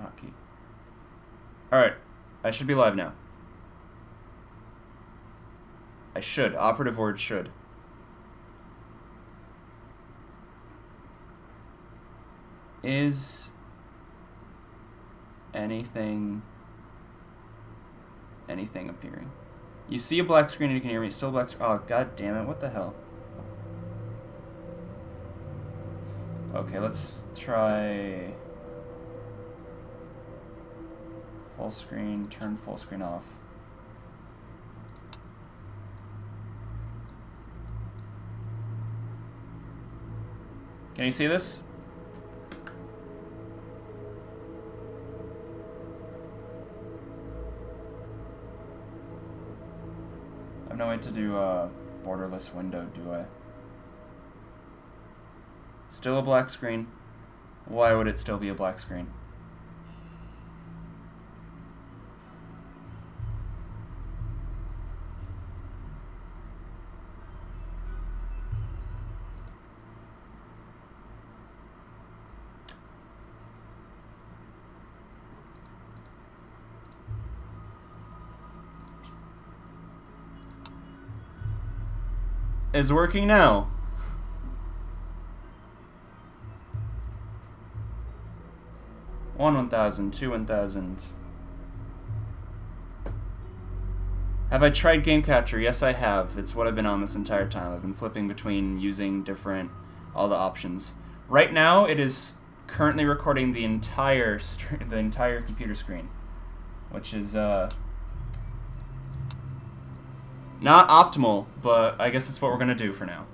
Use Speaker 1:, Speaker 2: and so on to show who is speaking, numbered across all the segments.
Speaker 1: hotkey. Alright, I should be live now. I should. Operative word should. Is anything appearing? You see a black screen and you can hear me. It's still a black screen. Oh, god damn it. What the hell? Okay, let's try full screen, turn full screen off. Can you see this? I have no way to do a borderless window, do I? Still a black screen. Why would it still be a black screen? Is working now. One 1,000, two 1,000. Have I tried Game Capture? Yes, I have. It's what I've been on this entire time. I've been flipping between using all the options. Right now, it is currently recording the entire computer screen, which is not optimal, but I guess it's what we're gonna do for now.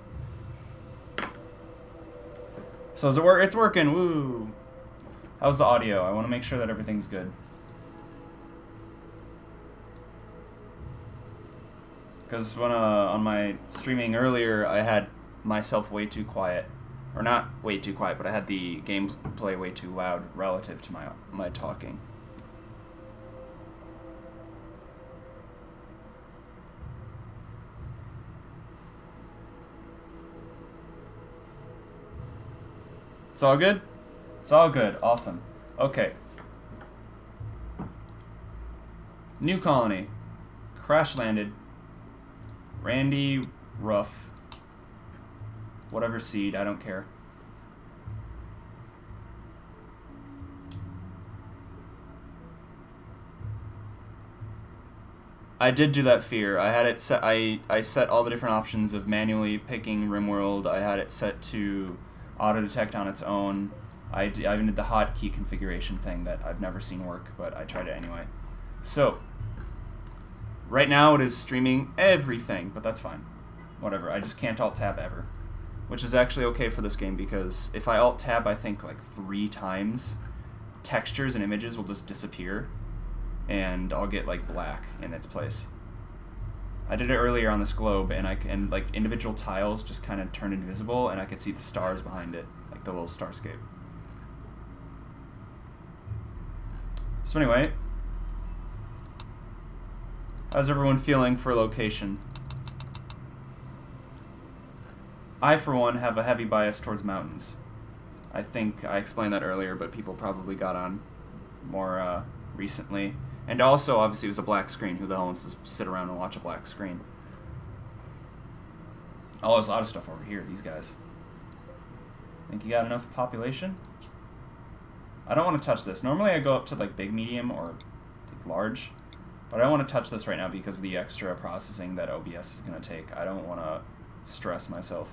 Speaker 1: So does it work? It's working. Woo! How's the audio? I want to make sure that everything's good. Because when on my streaming earlier, I had myself way too quiet, or not way too quiet, but I had the gameplay way too loud relative to my talking. It's all good? It's all good. Awesome. Okay. New colony. Crash landed. Randy Ruff. Whatever seed, I don't care. I did do that fear. I had it set. I set all the different options of manually picking Rimworld. I had it set to auto detect on its own. I even did the hotkey configuration thing that I've never seen work, but I tried it anyway. So, right now it is streaming everything, but that's fine. Whatever, I just can't Alt-Tab ever. Which is actually okay for this game, because if I Alt-Tab, I think, like 3 times, textures and images will just disappear, and I'll get, like, black in its place. I did it earlier on this globe, and like, individual tiles just kind of turned invisible, and I could see the stars behind it, like the little starscape. So anyway, how's everyone feeling for location? I, for one, have a heavy bias towards mountains. I think I explained that earlier, but people probably got on more recently. And also, obviously, it was a black screen. Who the hell wants to sit around and watch a black screen? Oh, there's a lot of stuff over here, these guys. Think you got enough population? I don't want to touch this. Normally I go up to like big, medium, or large. But I don't want to touch this right now because of the extra processing that OBS is going to take. I don't want to stress myself.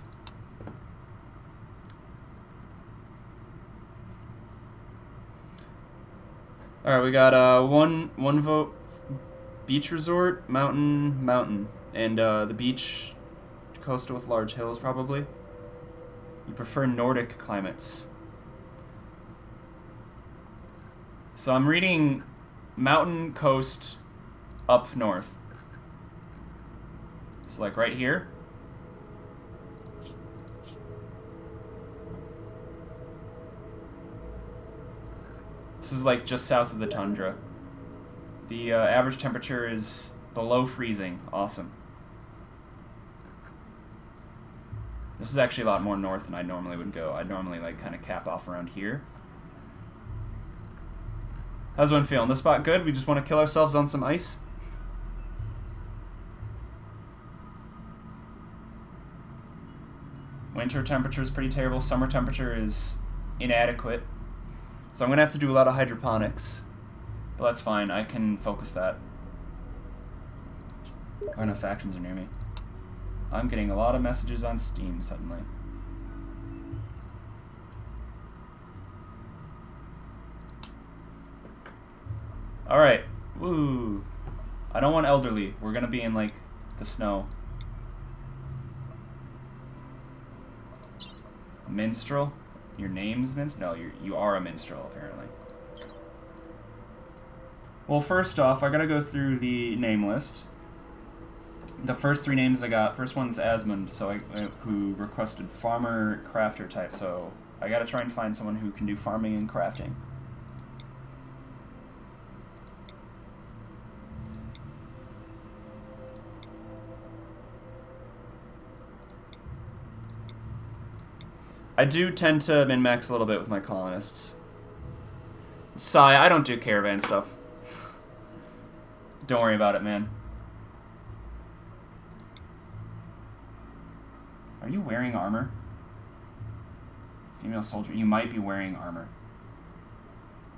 Speaker 1: Alright, we got one vote. Beach resort, mountain. And the beach coastal with large hills, probably. You prefer Nordic climates. So I'm reading mountain coast up north. So like right here. This is like just south of the tundra. The average temperature is below freezing. Awesome. This is actually a lot more north than I normally would go. I'd normally like kind of cap off around here. How's one feeling? The spot good? We just want to kill ourselves on some ice? Winter temperature is pretty terrible. Summer temperature is inadequate. So I'm going to have to do a lot of hydroponics. But that's fine. I can focus that. Not enough factions are near me. I'm getting a lot of messages on Steam suddenly. Alright. Woo. I don't want elderly. We're going to be in, like, the snow. Minstrel? Your name's Minstrel? No, you are a minstrel, apparently. Well, first off, I gotta go through the name list. The first 3 names I got, first one's Asmund, so who requested farmer crafter type, so I gotta try and find someone who can do farming and crafting. I do tend to min-max a little bit with my colonists. Sigh, I don't do caravan stuff. Don't worry about it, man. Are you wearing armor? Female soldier. You might be wearing armor.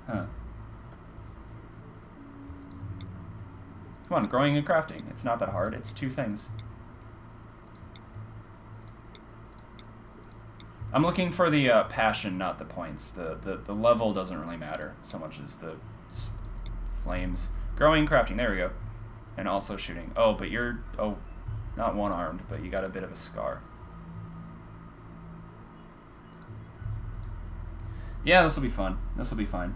Speaker 1: Huh. Come on, growing and crafting. It's not that hard. It's 2 things. I'm looking for the passion, not the points. The level doesn't really matter so much as the flames. Growing, crafting, there we go. And also shooting. Oh, but you're, oh, not one-armed, but you got a bit of a scar. Yeah, this will be fun. This will be fine.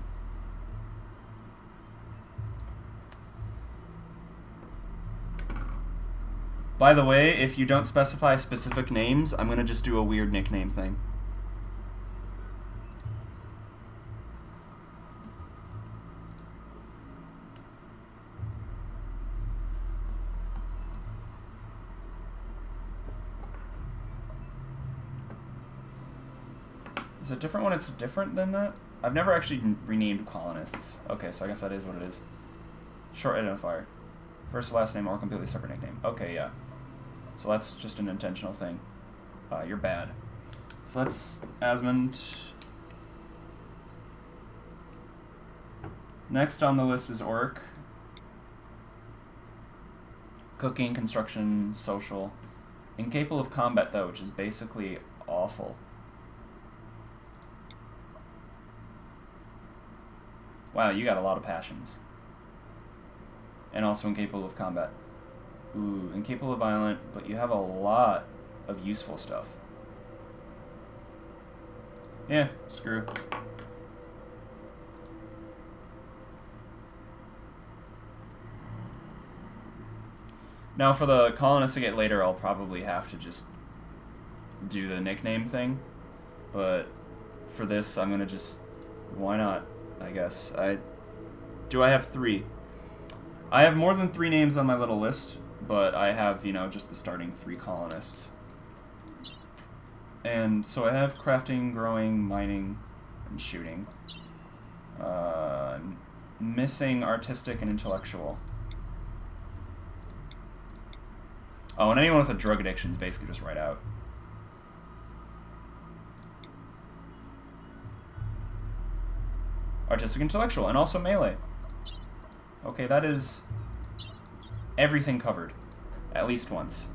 Speaker 1: By the way, if you don't specify specific names, I'm going to just do a weird nickname thing. Is it different when it's different than that? I've never actually renamed colonists. Okay, so I guess that is what it is. Short identifier. First, last name, or completely separate nickname. Okay, yeah. So that's just an intentional thing. You're bad. So that's Asmund. Next on the list is Orc. Cooking, construction, social. Incapable of combat, though, which is basically awful. Wow, you got a lot of passions. And also incapable of combat. Ooh, incapable of violent, but you have a lot of useful stuff. Yeah, screw. Now for the colonists to get later, I'll probably have to just do the nickname thing. But for this, I'm gonna just, why not, I guess. Do I have 3? I have more than 3 names on my little list, but I have, you know, just the starting 3 colonists. And so I have crafting, growing, mining, and shooting. I'm missing artistic and intellectual. Oh, and anyone with a drug addiction is basically just right out. Artistic, intellectual, and also melee. Okay, that is everything covered. At least once.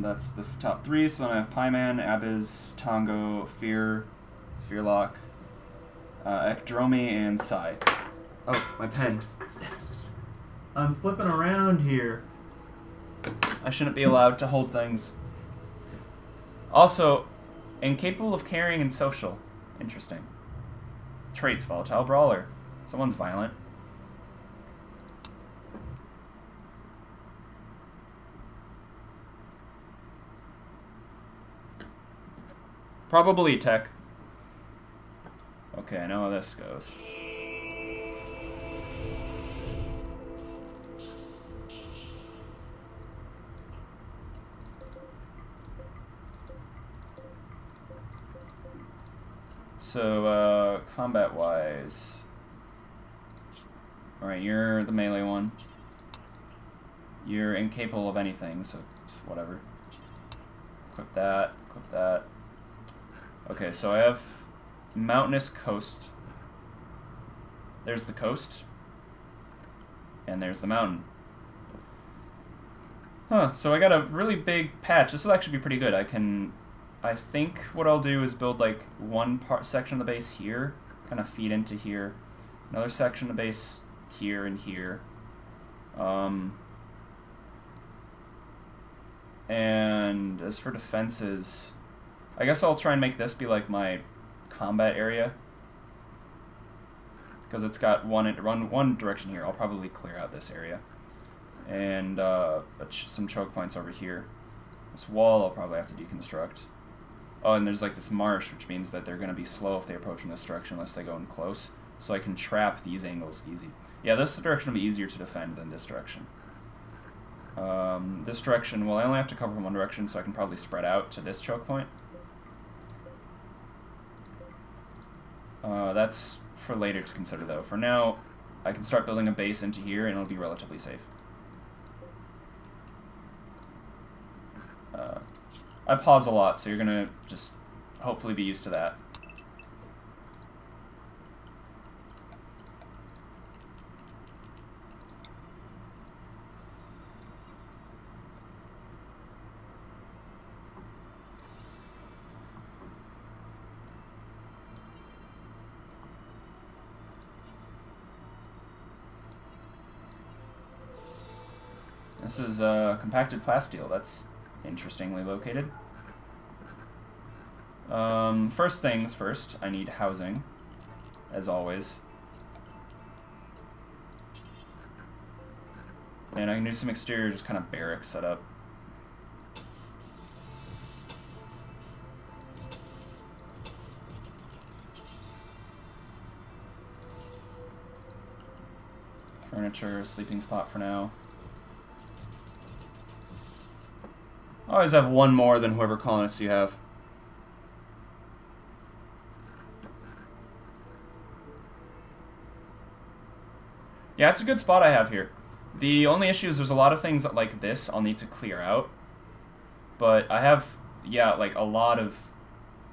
Speaker 1: That's the top 3. So then I have Pieman, Abiz, Tongo, Fear, Fearlock, Ekdromi, and Sai. Oh, my pen. I'm flipping around here. I shouldn't be allowed to hold things. Also, incapable of caring and social. Interesting. Traits, volatile brawler. Someone's violent. Probably tech. Okay, I know how this goes. So, combat-wise... Alright, you're the melee one. You're incapable of anything, so whatever. Equip that, equip that. Okay, so I have mountainous coast. There's the coast. And there's the mountain. Huh, so I got a really big patch. This will actually be pretty good. I think what I'll do is build like one section of the base here, kind of feed into here. Another section of the base here and here. And as for defenses, I guess I'll try and make this be like my combat area. Because it's got one direction here. I'll probably clear out this area. And some choke points over here. This wall I'll probably have to deconstruct. Oh, and there's like this marsh, which means that they're going to be slow if they approach from this direction unless they go in close. So I can trap these angles easy. Yeah, this direction will be easier to defend than this direction. This direction, well, I only have to cover from one direction, so I can probably spread out to this choke point. That's for later to consider, though. For now, I can start building a base into here, and it'll be relatively safe. I pause a lot, so you're going to just hopefully be used to that. This is compacted plasteel. That's interestingly located. First things first, I need housing, as always. And I can do some exterior, just kind of barrack setup. Furniture, sleeping spot for now. I always have one more than whoever colonists you have. Yeah, it's a good spot I have here. The only issue is there's a lot of things like this I'll need to clear out. But I have, yeah, like a lot of...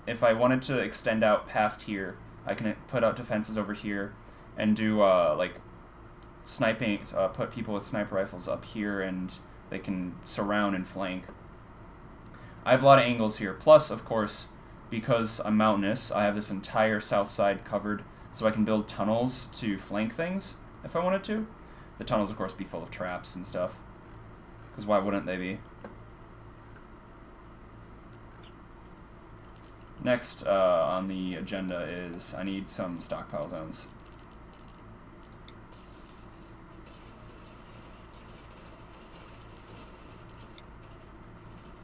Speaker 1: If I wanted to extend out past here, I can put out defenses over here and do, like, sniping, put people with sniper rifles up here and they can surround and flank. I have a lot of angles here. Plus, of course, because I'm mountainous, I have this entire south side covered, so I can build tunnels to flank things if I wanted to. The tunnels, of course, be full of traps and stuff, because why wouldn't they be? Next on the agenda is I need some stockpile zones.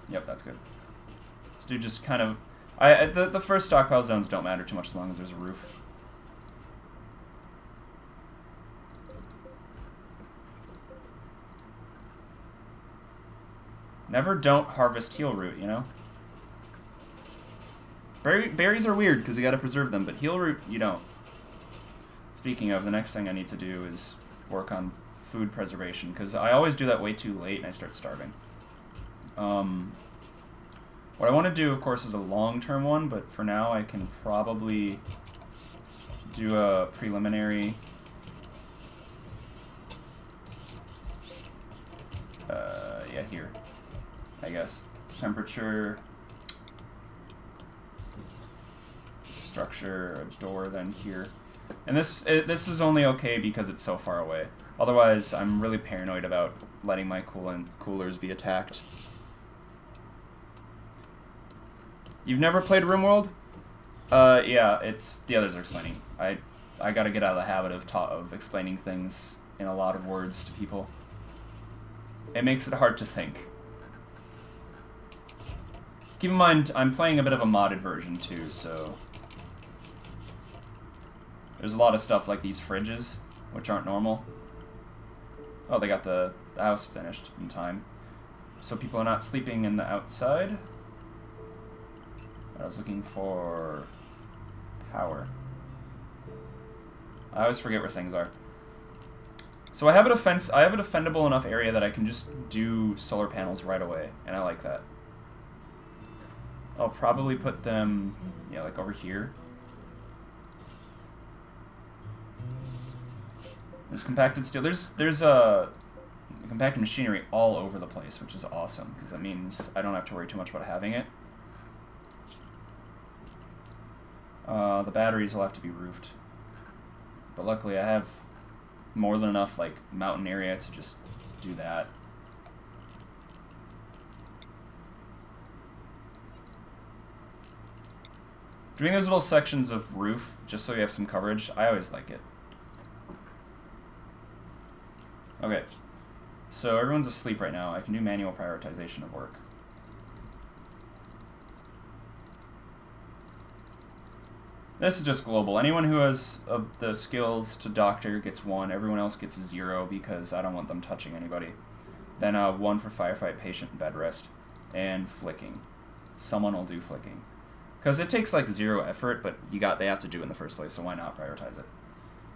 Speaker 1: Yep, that's good. Let's do just kind of... the first stockpile zones don't matter too much as long as there's a roof. Never don't harvest heal root, you know? Berries are weird because you gotta preserve them, but heal root, you don't. Speaking of, the next thing I need to do is work on food preservation, because I always do that way too late and I start starving. What I want to do, of course, is a long-term one, but for now I can probably do a preliminary... yeah, here, I guess. Temperature, structure, a door, then here. And this is only okay because it's so far away. Otherwise, I'm really paranoid about letting my coolers be attacked. You've never played Rimworld? Yeah, it's the others are explaining. I gotta get out of the habit of explaining things in a lot of words to people. It makes it hard to think. Keep in mind, I'm playing a bit of a modded version too, so There's a lot of stuff like these fridges, which aren't normal. Oh, they got the house finished in time. So people are not sleeping in the outside. I was looking for power. I always forget where things are. So I have a defendable enough area that I can just do solar panels right away, and I like that. I'll probably put them, yeah, like over here. There's compacted steel. There's compacted machinery all over the place, which is awesome, because that means I don't have to worry too much about having it. The batteries will have to be roofed. But luckily I have more than enough like mountain area to just do that. Doing those little sections of roof just so you have some coverage, I always like it. Okay, so everyone's asleep right now. I can do manual prioritization of work. This is just global. Anyone who has the skills to doctor gets 1. Everyone else gets 0 because I don't want them touching anybody. Then 1 for firefight, patient, and bed rest. And flicking. Someone will do flicking. Because it takes like 0 effort, but they have to do it in the first place, so why not prioritize it?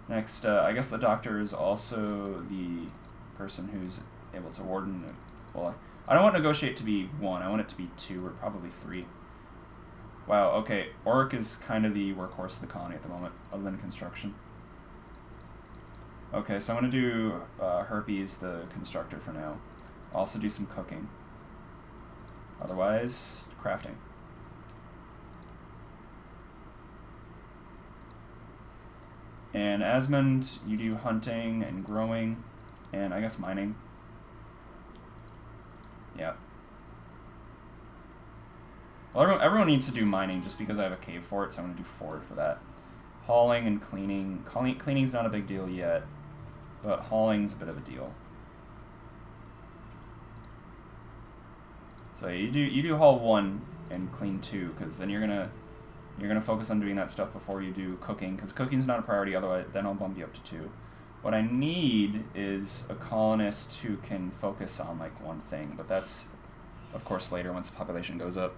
Speaker 1: Next, I guess the doctor is also the person who's able to warden. Well, I don't want negotiate to be 1. I want it to be 2 or probably 3. Wow, okay. Orc is kind of the workhorse of the colony at the moment, other than construction. Okay, so I'm going to do Herpes, the constructor, for now. I'll also do some cooking. Otherwise, crafting. And Asmund, you do hunting and growing, and I guess mining. Yeah. Well, everyone needs to do mining just because I have a cave for it, so I'm going to do 4 for that. Hauling and cleaning. Cleaning's not a big deal yet, but hauling's a bit of a deal. So you do haul 1 and clean 2, because then you're gonna focus on doing that stuff before you do cooking, because cooking's not a priority. Otherwise, then I'll bump you up to 2. What I need is a colonist who can focus on like 1 thing, but that's of course later once the population goes up.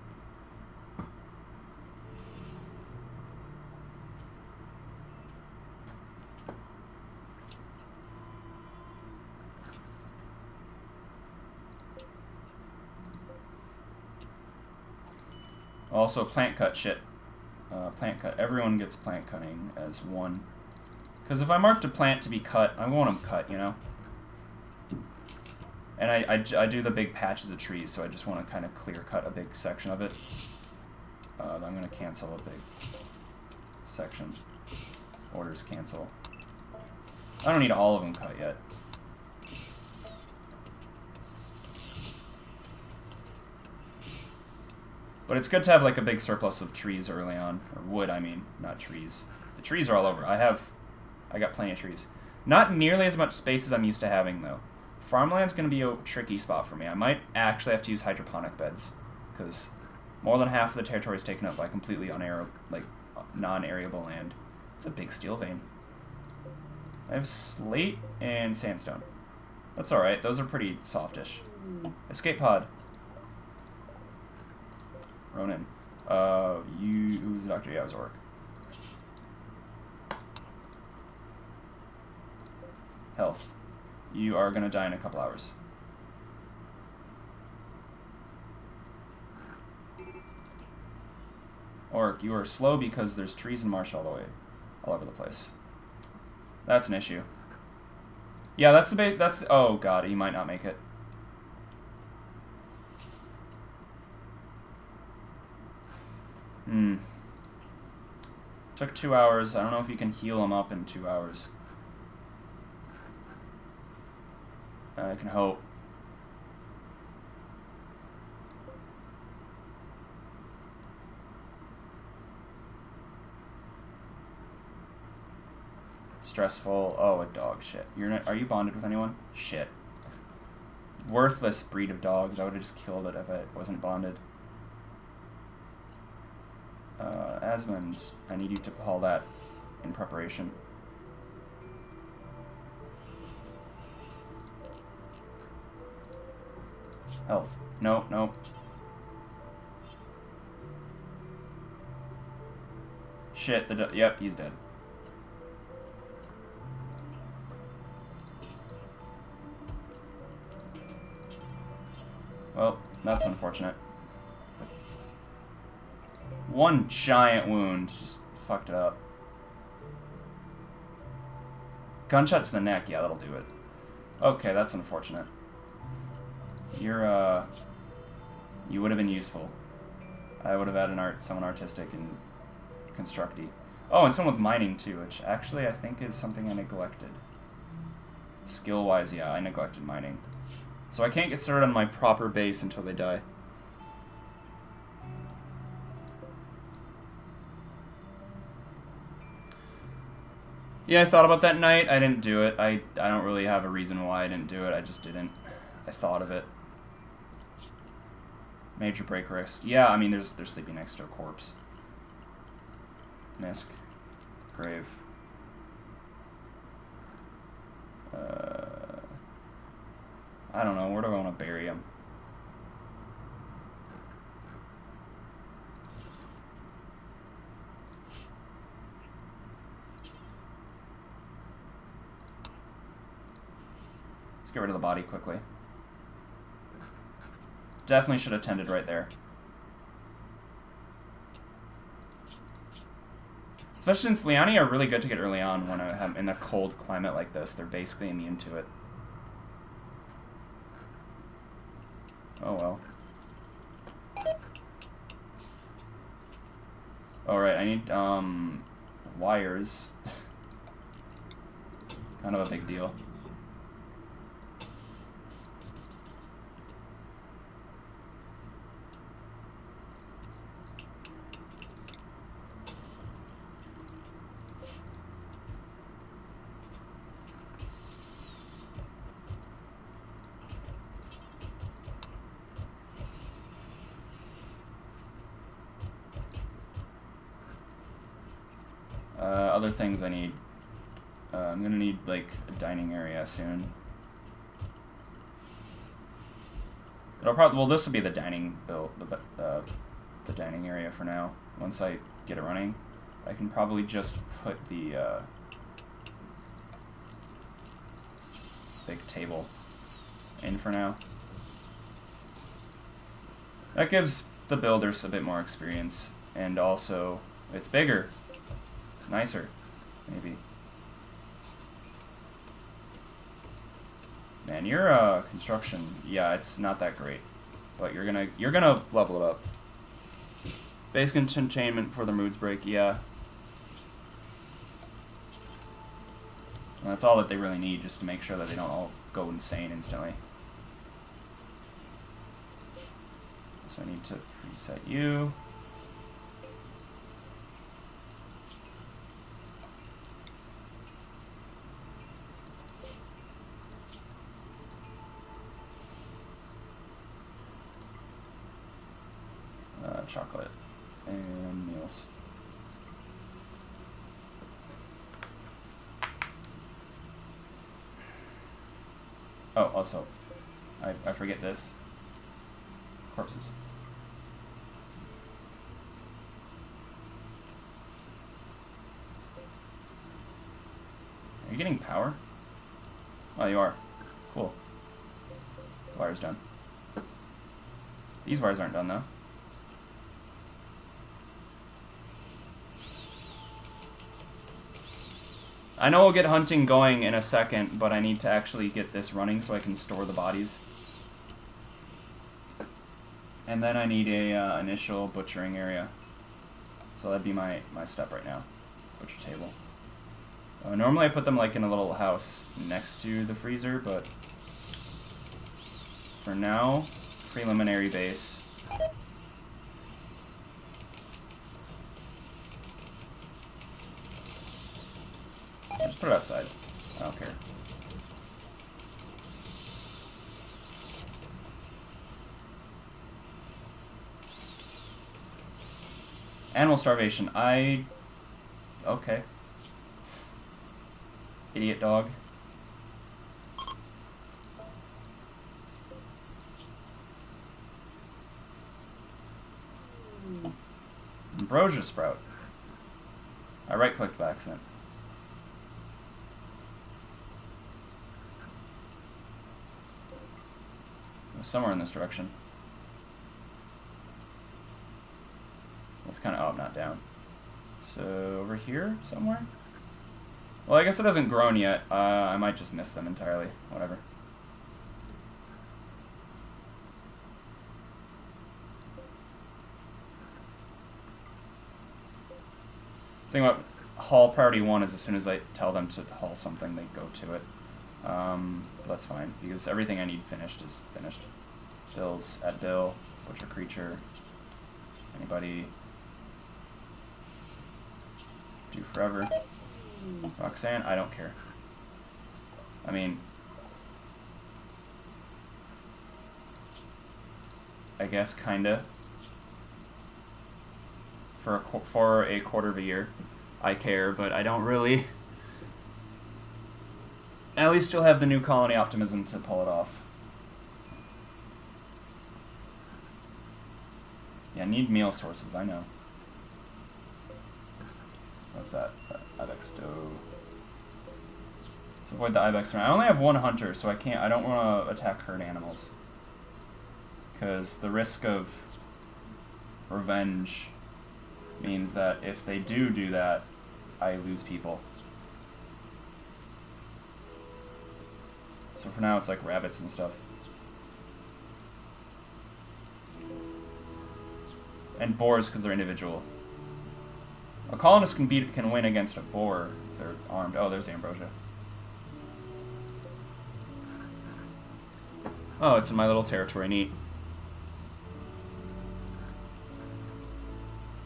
Speaker 1: Also, plant cut shit. Plant cut. Everyone gets plant cutting as 1. Because if I marked a plant to be cut, I want them cut, you know? And I do the big patches of trees, so I just want to kind of clear cut a big section of it. I'm going to cancel a big section. Orders cancel. I don't need all of them cut yet. But it's good to have like a big surplus of trees early on, or wood, I mean, not trees. The trees are all over. I got plenty of trees. Not nearly as much space as I'm used to having though. Farmland's going to be a tricky spot for me. I might actually have to use hydroponic beds, because more than half of the territory is taken up by completely non-areable land. It's a big steel vein. I have slate and sandstone. That's alright, those are pretty softish. Escape pod. Ronan. Who's the doctor? Yeah, it was Orc. Health. You are gonna die in a couple hours. Orc, you are slow because there's trees and marsh all over the place. That's an issue. Yeah, oh god, he might not make it. Took 2 hours. I don't know if you can heal him up in 2 hours. I can hope. Stressful. Oh, a dog. Shit. Are you bonded with anyone? Shit. Worthless breed of dogs. I would have just killed it if it wasn't bonded. Asmund, I need you to haul that in preparation. Health. No, no. Shit, yep, he's dead. Well, that's unfortunate. One giant wound just fucked it up. Gunshot to the neck, yeah, that'll do it. Okay, that's unfortunate. You're, you would have been useful. I would have had someone artistic and constructy. Oh, and someone with mining too, which actually I think is something I neglected. Skill-wise, yeah, I neglected mining. So I can't get started on my proper base until they die. Yeah, I thought about that night. I didn't do it. I don't really have a reason why I didn't do it. I just didn't. I thought of it. Major break wrist. Yeah, I mean, they're sleeping next to a corpse. Nisk. Grave. I don't know. Where do I want to bury him? Let's get rid of the body quickly. Definitely should have tended right there. Especially since Liani are really good to get early on when I have in a cold climate like this. They're basically immune to it. Oh well. Alright, I need wires. Kind of a big deal. Other things I need. I'm gonna need like a dining area soon. It'll probably, well, this will be the dining the dining area for now. Once I get it running, I can probably just put the big table in for now. That gives the builders a bit more experience, and also it's bigger. It's nicer, maybe. Man, your construction, yeah, it's not that great, but you're gonna level it up. Basic entertainment for the moods break, yeah. And that's all that they really need, just to make sure that they don't all go insane instantly. So I need to preset you. Chocolate and meals. Oh, also, I forget this. Corpses. Are you getting power? Oh, you are. Cool. Wire's done. These wires aren't done, though. I know we'll get hunting going in a second, but I need to actually get this running so I can store the bodies. And then I need a initial butchering area. So that'd be my step right now. Butcher table. Normally I put them like in a little house next to the freezer, but for now, preliminary base. Just put it outside. I don't care. Animal starvation. Okay. Idiot dog. Ambrosia sprout. I right-clicked by accident. It was somewhere in this direction. It's kind of up, not down. So over here somewhere? Well, I guess it hasn't grown yet. I might just miss them entirely. Whatever. The thing about haul priority 1 is as soon as I tell them to haul something, they go to it. But that's fine, because everything I need finished is finished. Bills, add bill, butcher creature, anybody, do forever. Roxanne, I don't care. I mean, I guess kinda. For a quarter of a year, I care, but I don't really. At least you'll have the new colony optimism to pull it off. Yeah, need meal sources, I know. What's that? Ibex doe. Let's avoid the ibex. I only have one hunter, so I don't want to attack herd animals. Because the risk of revenge means that if they do that, I lose people. So for now, it's like rabbits and stuff. And boars, because they're individual. A colonist can win against a boar if they're armed. Oh, there's the ambrosia. Oh, it's in my little territory. Neat.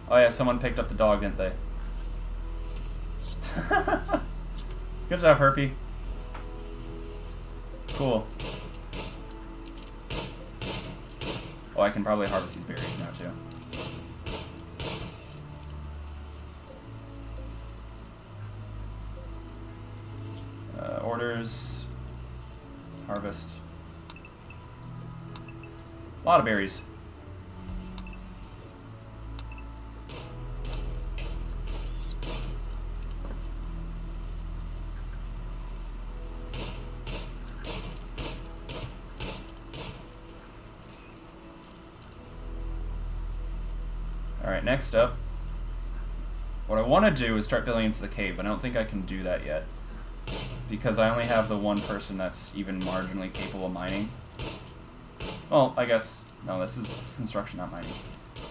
Speaker 1: Oh yeah, someone picked up the dog, didn't they? Good job, Herpy. Cool. Oh, I can probably harvest these berries now, too. Orders. Harvest. A lot of berries. Alright, next up, what I want to do is start building into the cave, but I don't think I can do that yet, because I only have the one person that's even marginally capable of mining. Well, I guess, no, this is construction, not mining.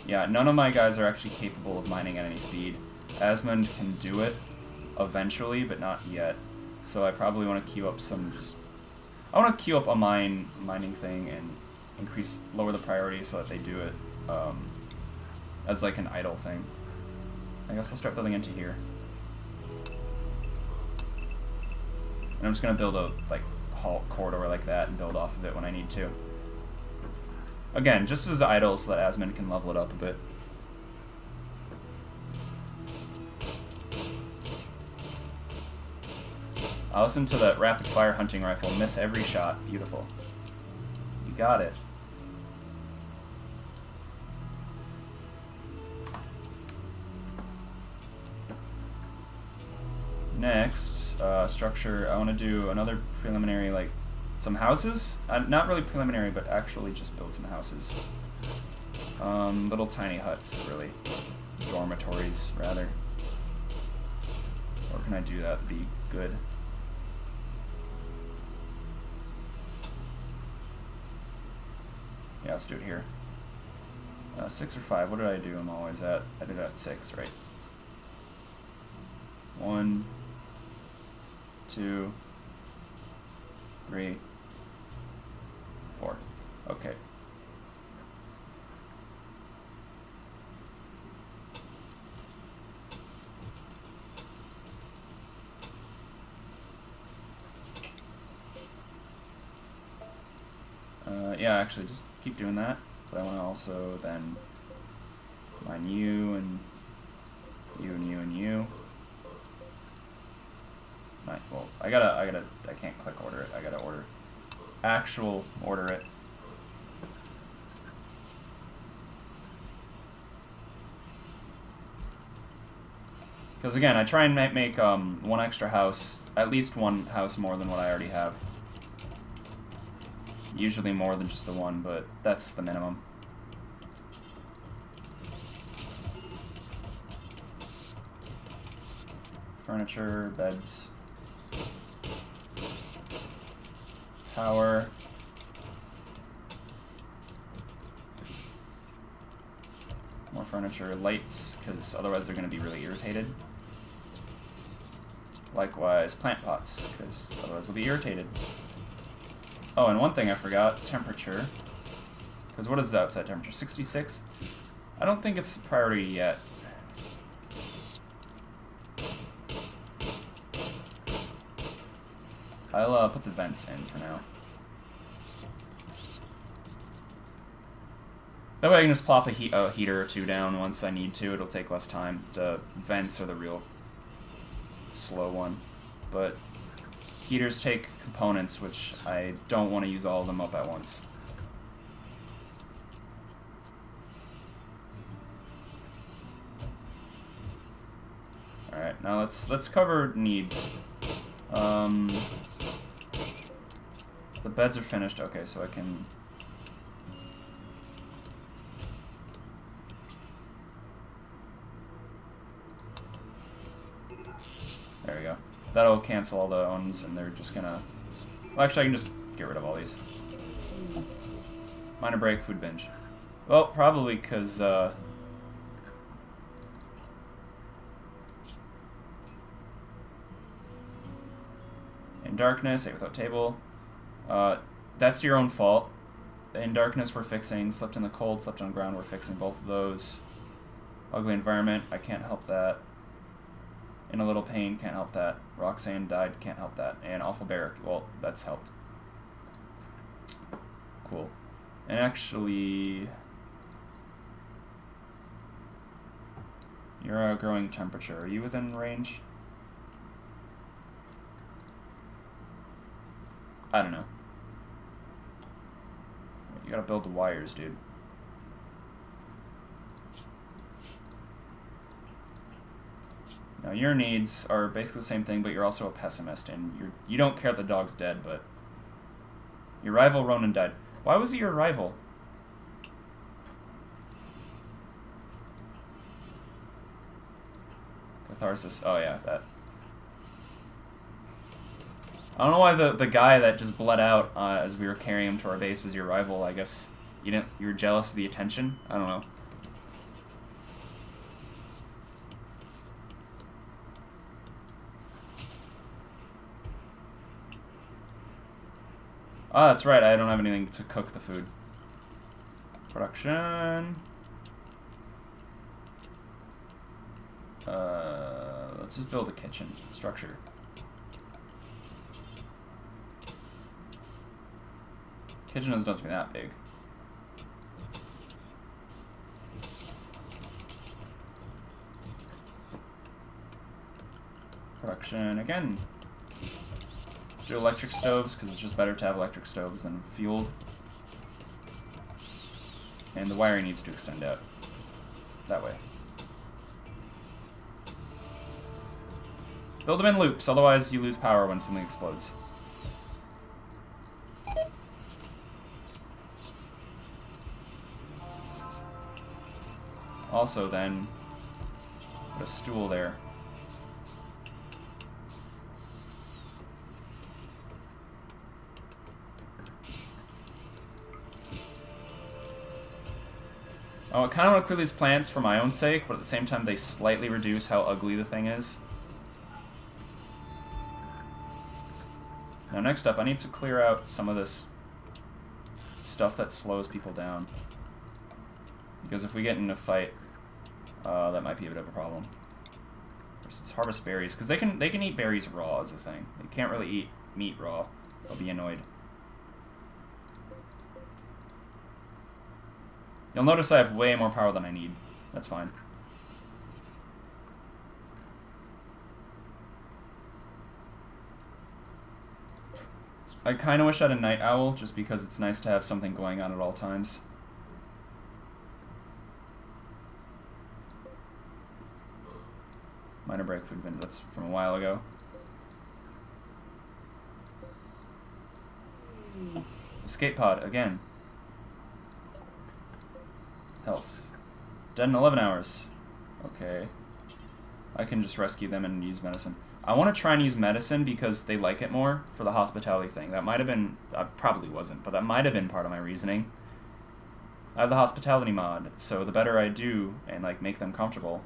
Speaker 1: Yeah, none of my guys are actually capable of mining at any speed. Asmund can do it eventually, but not yet, so I probably want to queue up some I want to queue up a mining thing and lower the priority so that they do it, as like an idle thing. I guess I'll start building into here. And I'm just gonna build a halt corridor like that and build off of it when I need to. Again, just as idle so that Asmund can level it up a bit. I'll listen to the rapid fire hunting rifle, miss every shot. Beautiful. You got it. Next, structure, I want to do another preliminary, like, some houses. Not really preliminary, but actually just build some houses. Little tiny huts, really. Dormitories, rather. Or can I do that? Be good. Yeah, let's do it here. 6 or 5, what did I do? I'm always at, I did at 6, right? 1, 2, 3, 4. Okay. Yeah, actually, just keep doing that. But I want to also then mine you and you and you and you. Well, I can't click order it. I gotta order it. Because again, I try and make one extra house, at least one house more than what I already have. Usually more than just the one, but that's the minimum. Furniture, beds, power. More furniture, lights, because otherwise they're going to be really irritated. Likewise, plant pots, because otherwise they'll be irritated. Oh, and one thing I forgot, temperature. Because what is the outside temperature? 66? I don't think it's a priority yet. I'll put the vents in for now. That way I can just plop a heater or two down once I need to. It'll take less time. The vents are the real slow one. But heaters take components, which I don't want to use all of them up at once. Alright, now let's cover needs. The beds are finished. Okay, so I can... There we go. That'll cancel all the owns, and they're just gonna... Well, actually, I can just get rid of all these. Minor break, food binge. Well, probably because, in darkness, ate without table. That's your own fault. In darkness, we're fixing. Slept in the cold, slept on the ground, we're fixing both of those. Ugly environment, I can't help that. In a little pain, can't help that. Roxanne died, can't help that. And awful barrack, well, that's helped. Cool. And actually, your growing temperature, are you within range? I don't know. You gotta build the wires, dude. Now your needs are basically the same thing, but you're also a pessimist, and you don't care that the dog's dead, but your rival Ronan died. Why was he your rival? Catharsis. Oh yeah, that. I don't know why the guy that just bled out as we were carrying him to our base was your rival. I guess you were jealous of the attention. I don't know. Ah, that's right. I don't have anything to cook the food. Production. Let's just build a kitchen structure. Kitchen doesn't have to be that big. Production again. Do electric stoves because it's just better to have electric stoves than fueled. And the wiring needs to extend out that way. Build them in loops, otherwise you lose power when something explodes. Also then, put a stool there. Oh, I kind of want to clear these plants for my own sake, but at the same time they slightly reduce how ugly the thing is. Now next up, I need to clear out some of this stuff that slows people down. Because if we get in a fight, that might be a bit of a problem. Let's harvest berries, because they can eat berries raw is the thing. They can't really eat meat raw. They'll be annoyed. You'll notice I have way more power than I need. That's fine. I kind of wish I had a night owl, just because it's nice to have something going on at all times. Minor break food bin, that's from a while ago. Escape pod, again. Health. Dead in 11 hours. Okay. I can just rescue them and use medicine. I want to try and use medicine because they like it more for the hospitality thing. That might have been... probably wasn't, but that might have been part of my reasoning. I have the hospitality mod, so the better I do and, like, make them comfortable,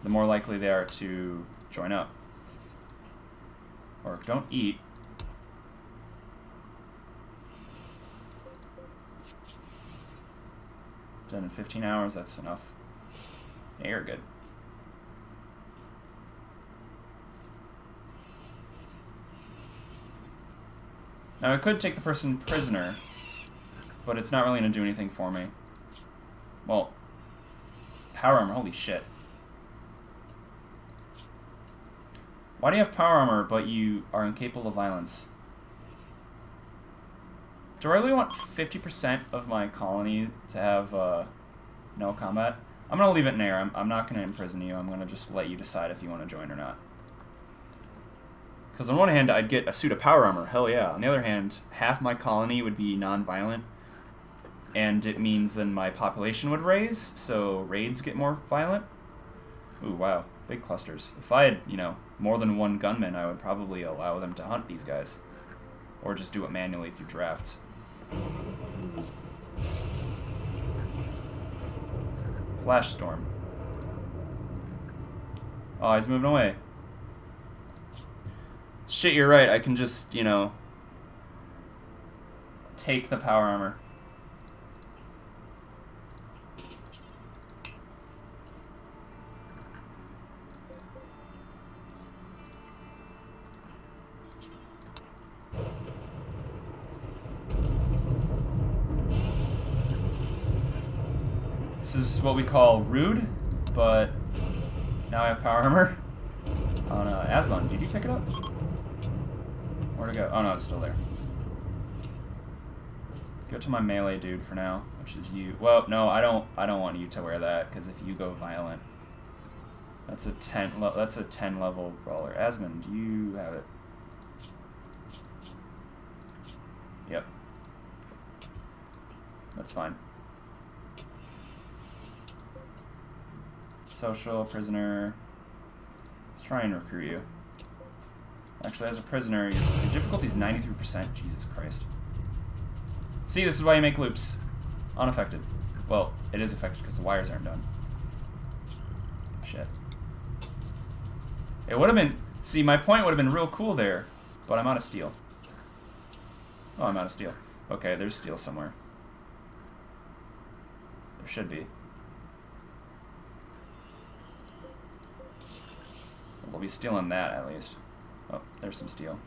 Speaker 1: the more likely they are to join up. Or don't eat. Done in 15 hours, that's enough. Yeah, you're good. Now I could take the person prisoner, but it's not really going to do anything for me. Well, power armor, holy shit. Why do you have power armor, but you are incapable of violence? Do I really want 50% of my colony to have no combat? I'm going to leave it in air. I'm not going to imprison you. I'm going to just let you decide if you want to join or not. Because on one hand, I'd get a suit of power armor. Hell yeah. On the other hand, half my colony would be non-violent. And it means then my population would raise, so raids get more violent. Ooh, wow. Big clusters. If I had, you know, more than one gunman, I would probably allow them to hunt these guys. Or just do it manually through drafts. Flash storm. Oh, he's moving away. Shit, you're right. I can just, you know, take the power armor. This is what we call rude, but now I have power armor. On Asbon, did you pick it up? Where'd it go? Oh no, it's still there. Go to my melee dude for now, which is you. Well, no, I don't want you to wear that, because if you go violent, that's a 10 level brawler. Asmon, do you have it? Yep. That's fine. Social, prisoner. Let's try and recruit you. Actually, as a prisoner, your difficulty is 93%. Jesus Christ. See, this is why you make loops. Unaffected. Well, it is affected because the wires aren't done. Shit. It would have been... See, my point would have been real cool there, but I'm out of steel. Oh, I'm out of steel. Okay, there's steel somewhere. There should be. We'll be stealing that, at least. Oh, there's some steel.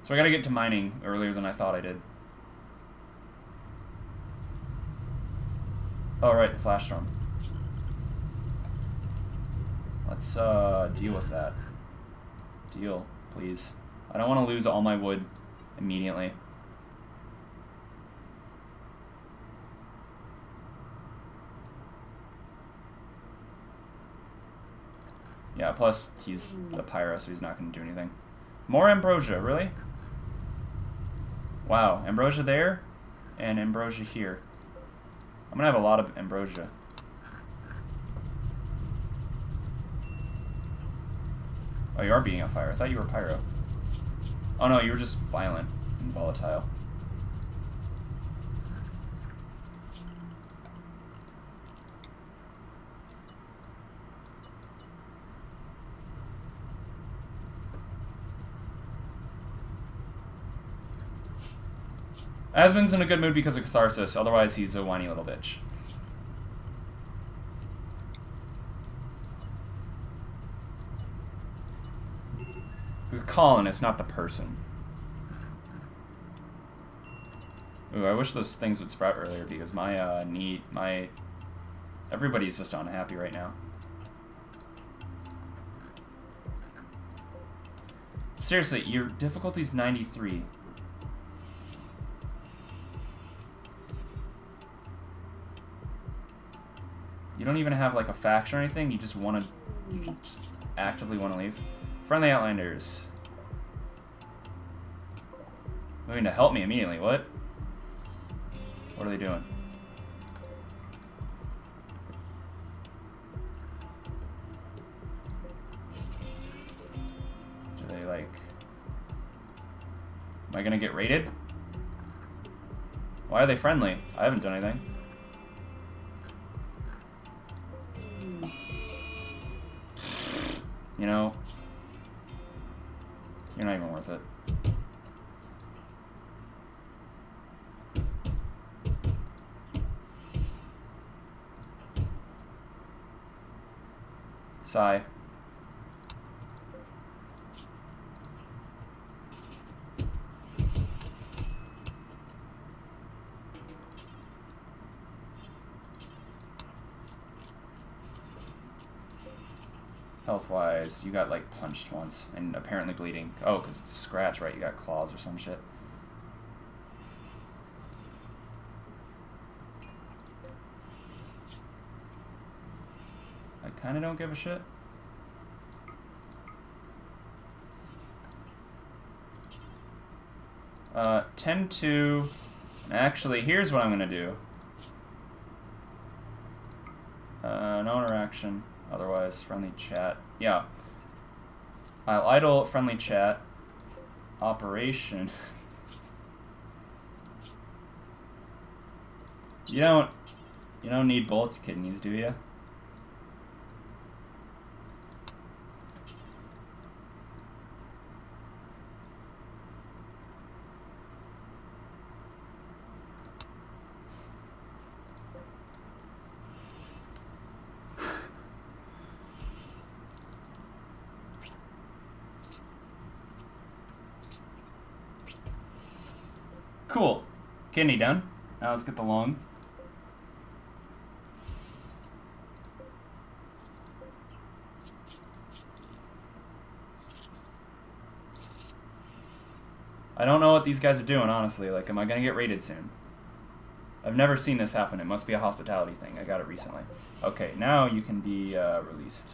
Speaker 1: So I gotta get to mining earlier than I thought I did. Oh, right, the flash storm. Let's deal with that. Deal, please. I don't want to lose all my wood immediately. Yeah, plus he's a pyro, so he's not going to do anything. More ambrosia, really? Wow, ambrosia there, and ambrosia here. I'm going to have a lot of ambrosia. Oh, you are beating out fire. I thought you were pyro. Oh no, you were just violent and volatile. Asmon's in a good mood because of catharsis, otherwise he's a whiny little bitch. The colonist, not the person. Ooh, I wish those things would sprout earlier because my everybody's just unhappy right now. Seriously, your difficulty's 93. You don't even have like a faction or anything. You just want to, just actively want to leave. Friendly Outlanders. Moving to help me immediately. What? What are they doing? Do they like? Am I gonna get raided? Why are they friendly? I haven't done anything. You know, you're not even worth it. Sigh. Health-wise, you got, like, punched once, and apparently bleeding. Oh, because it's scratch, right? You got claws or some shit. I kind of don't give a shit. Tend to... Actually, here's what I'm going to do. No interaction. Otherwise, friendly chat. Yeah. I'll idle friendly chat. Operation. You don't need both kidneys, do you? Cool. Kidney done. Now let's get the lung. I don't know what these guys are doing, honestly. Like, am I gonna get raided soon? I've never seen this happen. It must be a hospitality thing. I got it recently. Okay, now you can be released.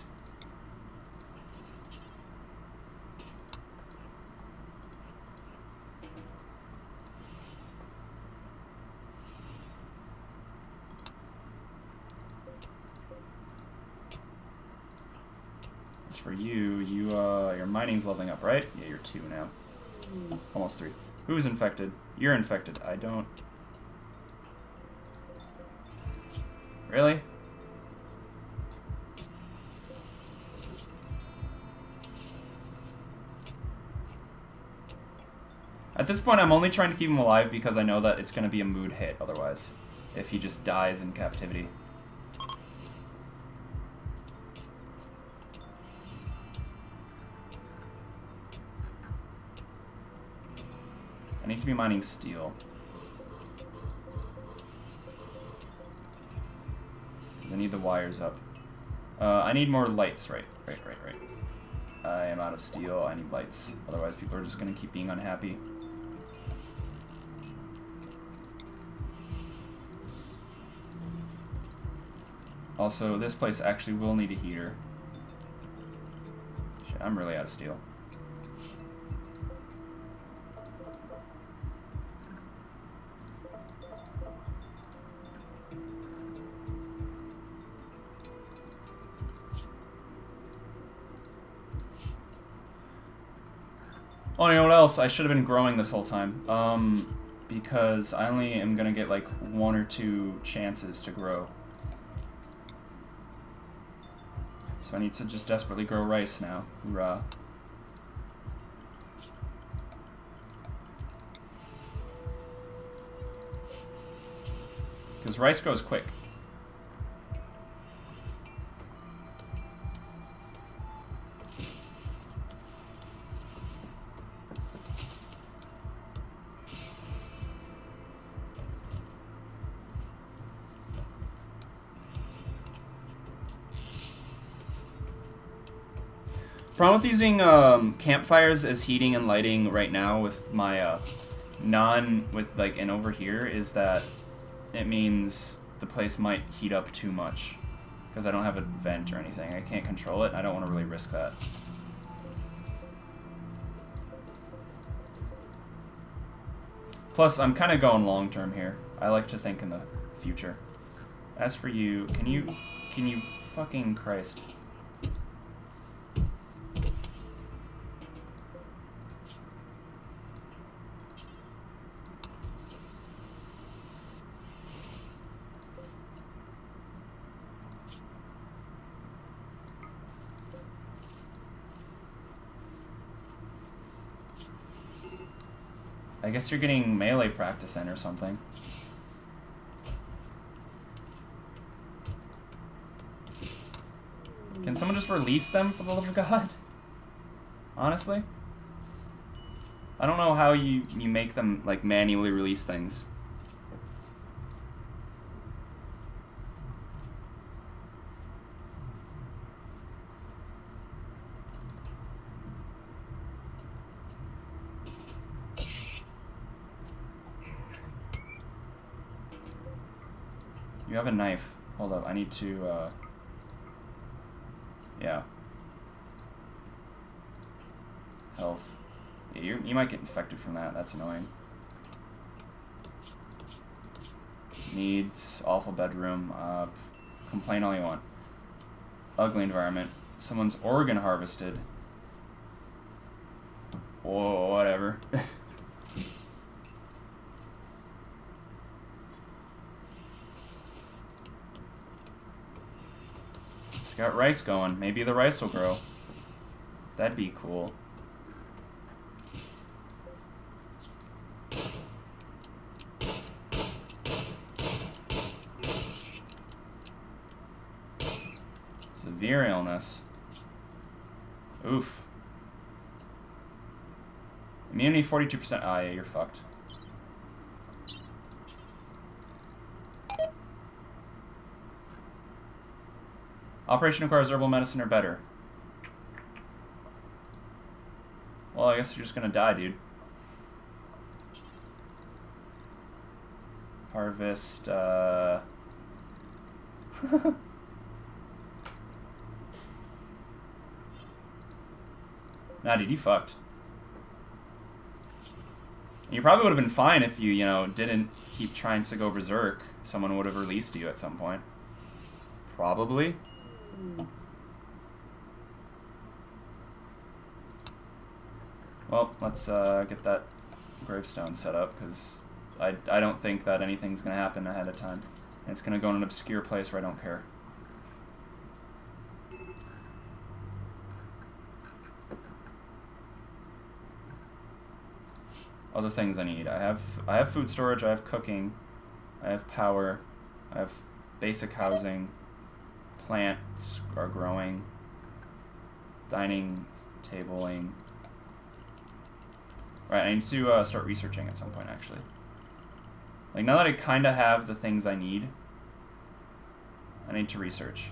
Speaker 1: As for you, your mining's leveling up, right? Yeah, you're 2 now. Almost 3. Who's infected? You're infected. I don't... Really? At this point, I'm only trying to keep him alive because I know that it's going to be a mood hit otherwise, if he just dies in captivity. I need to be mining steel. Because I need the wires up. I need more lights, right. I am out of steel, I need lights. Otherwise people are just going to keep being unhappy. Also, this place actually will need a heater. Shit, I'm really out of steel. Oh, you know what else? I should have been growing this whole time. Because I only am gonna get like 1 or 2 chances to grow. So I need to just desperately grow rice now. Hoorah. Because rice grows quick. Problem with using campfires as heating and lighting right now with my and over here is that it means the place might heat up too much because I don't have a vent or anything. I can't control it. And I don't want to really risk that. Plus, I'm kind of going long term here. I like to think in the future. As for you, can you fucking Christ. I guess you're getting melee practice in or something. Can someone just release them, for the love of God? Honestly? I don't know how you make them, like, manually release things. You have a knife. Hold up, I need to, yeah. Health. Yeah, you might get infected from that. That's annoying. Needs. Awful bedroom. Complain all you want. Ugly environment. Someone's organ harvested. Whoa, whatever. It's got rice going. Maybe the rice will grow. That'd be cool. Severe illness. Oof. Immunity 42%. Ah, yeah, you're fucked. Operation requires herbal medicine or better. Well, I guess you're just gonna die, dude. Harvest, Nah, dude, you fucked. You probably would have been fine if you, didn't keep trying to go berserk. Someone would have released you at some point. Probably. Well, let's get that gravestone set up, because I don't think that anything's going to happen ahead of time. And it's going to go in an obscure place where I don't care. Other things I need. I have food storage, I have cooking, I have power, I have basic housing, plants are growing, dining, tabling. Right, I need to start researching at some point, actually. Like, now that I kind of have the things I need, I need to research.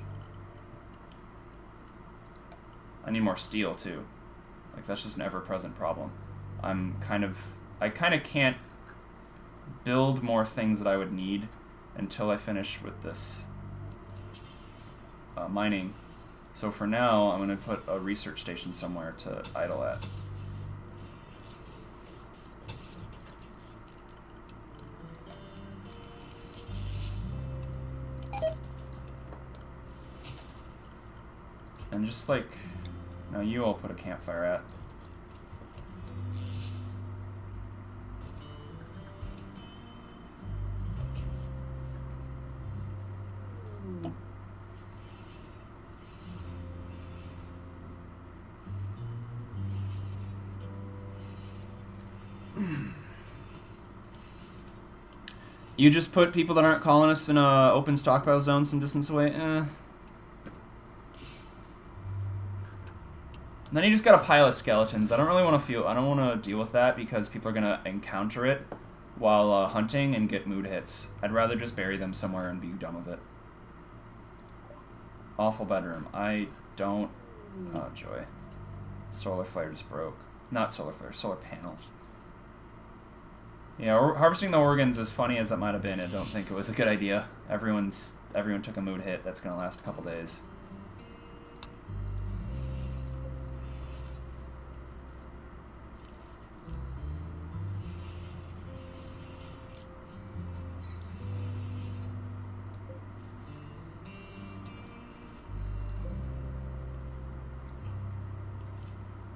Speaker 1: I need more steel, too. Like, that's just an ever-present problem. I kind of can't build more things that I would need until I finish with this mining. So for now, I'm going to put a research station somewhere to idle at. And just like, no, you all put a campfire at. You just put people that aren't colonists in a open stockpile zone some distance away? And then you just got a pile of skeletons. I don't want to deal with that because people are going to encounter it while hunting and get mood hits. I'd rather just bury them somewhere and be done with it. Awful bedroom. I don't... Oh, joy. Solar flare just broke. Not solar flare, solar panel. Yeah, harvesting the organs, as funny as it might have been, I don't think it was a good idea. Everyone took a mood hit that's gonna last a couple days.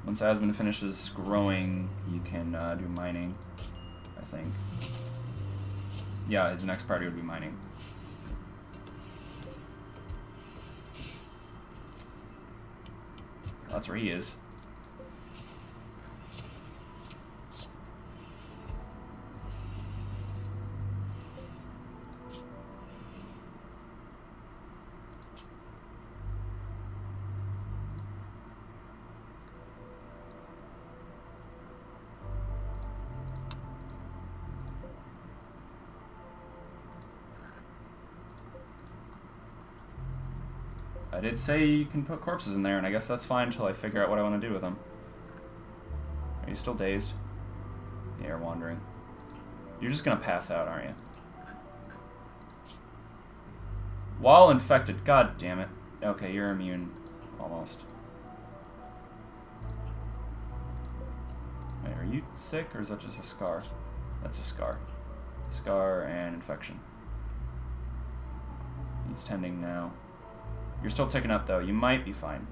Speaker 1: Once Asmund finishes growing, he can do mining, I think. Yeah, his next party would be mining. That's where he is. I did say you can put corpses in there, and I guess that's fine until I figure out what I want to do with them. Are you still dazed? Yeah, you're wandering. You're just gonna pass out, aren't you? While infected, god damn it. Okay, you're immune. Almost. Wait, are you sick, or is that just a scar? That's a scar. Scar and infection. He's tending now. You're still ticking up, though. You might be fine.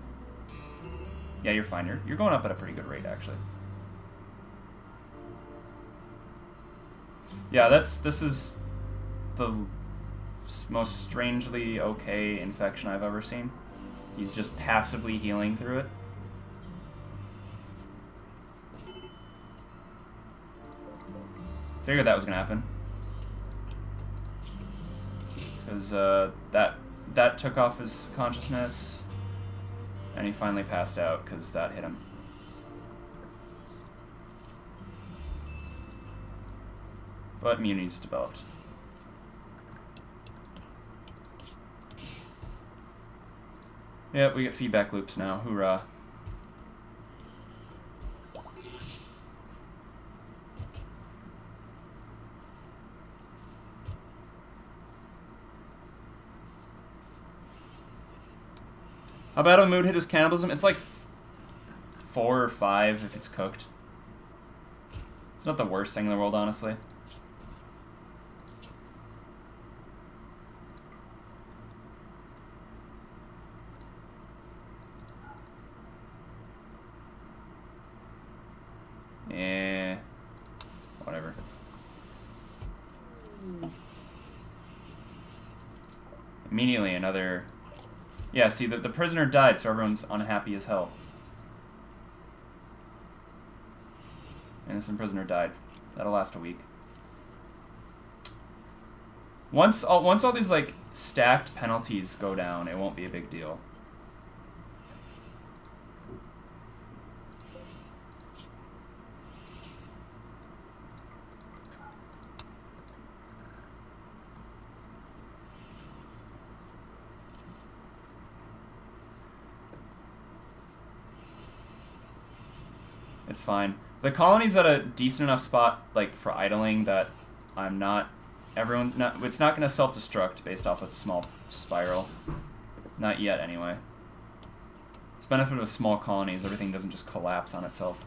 Speaker 1: Yeah, you're fine. You're going up at a pretty good rate, actually. Yeah, this is the most strangely okay infection I've ever seen. He's just passively healing through it. Figured that was gonna happen. Because that took off his consciousness, and he finally passed out because that hit him. But immunity's developed. Yep, we get feedback loops now. Hoorah. How bad of a mood hit is cannibalism? It's like 4 or 5 if it's cooked. It's not the worst thing in the world, honestly. Yeah. Whatever. Immediately another... Yeah, see, the prisoner died, so everyone's unhappy as hell. Innocent prisoner died. That'll last a week. Once all these, like, stacked penalties go down, it won't be a big deal. It's fine. The colony's at a decent enough spot, like, for idling that I'm not... Everyone's not... It's not going to self-destruct based off of a small spiral. Not yet, anyway. It's the benefit of small colonies. Everything doesn't just collapse on itself.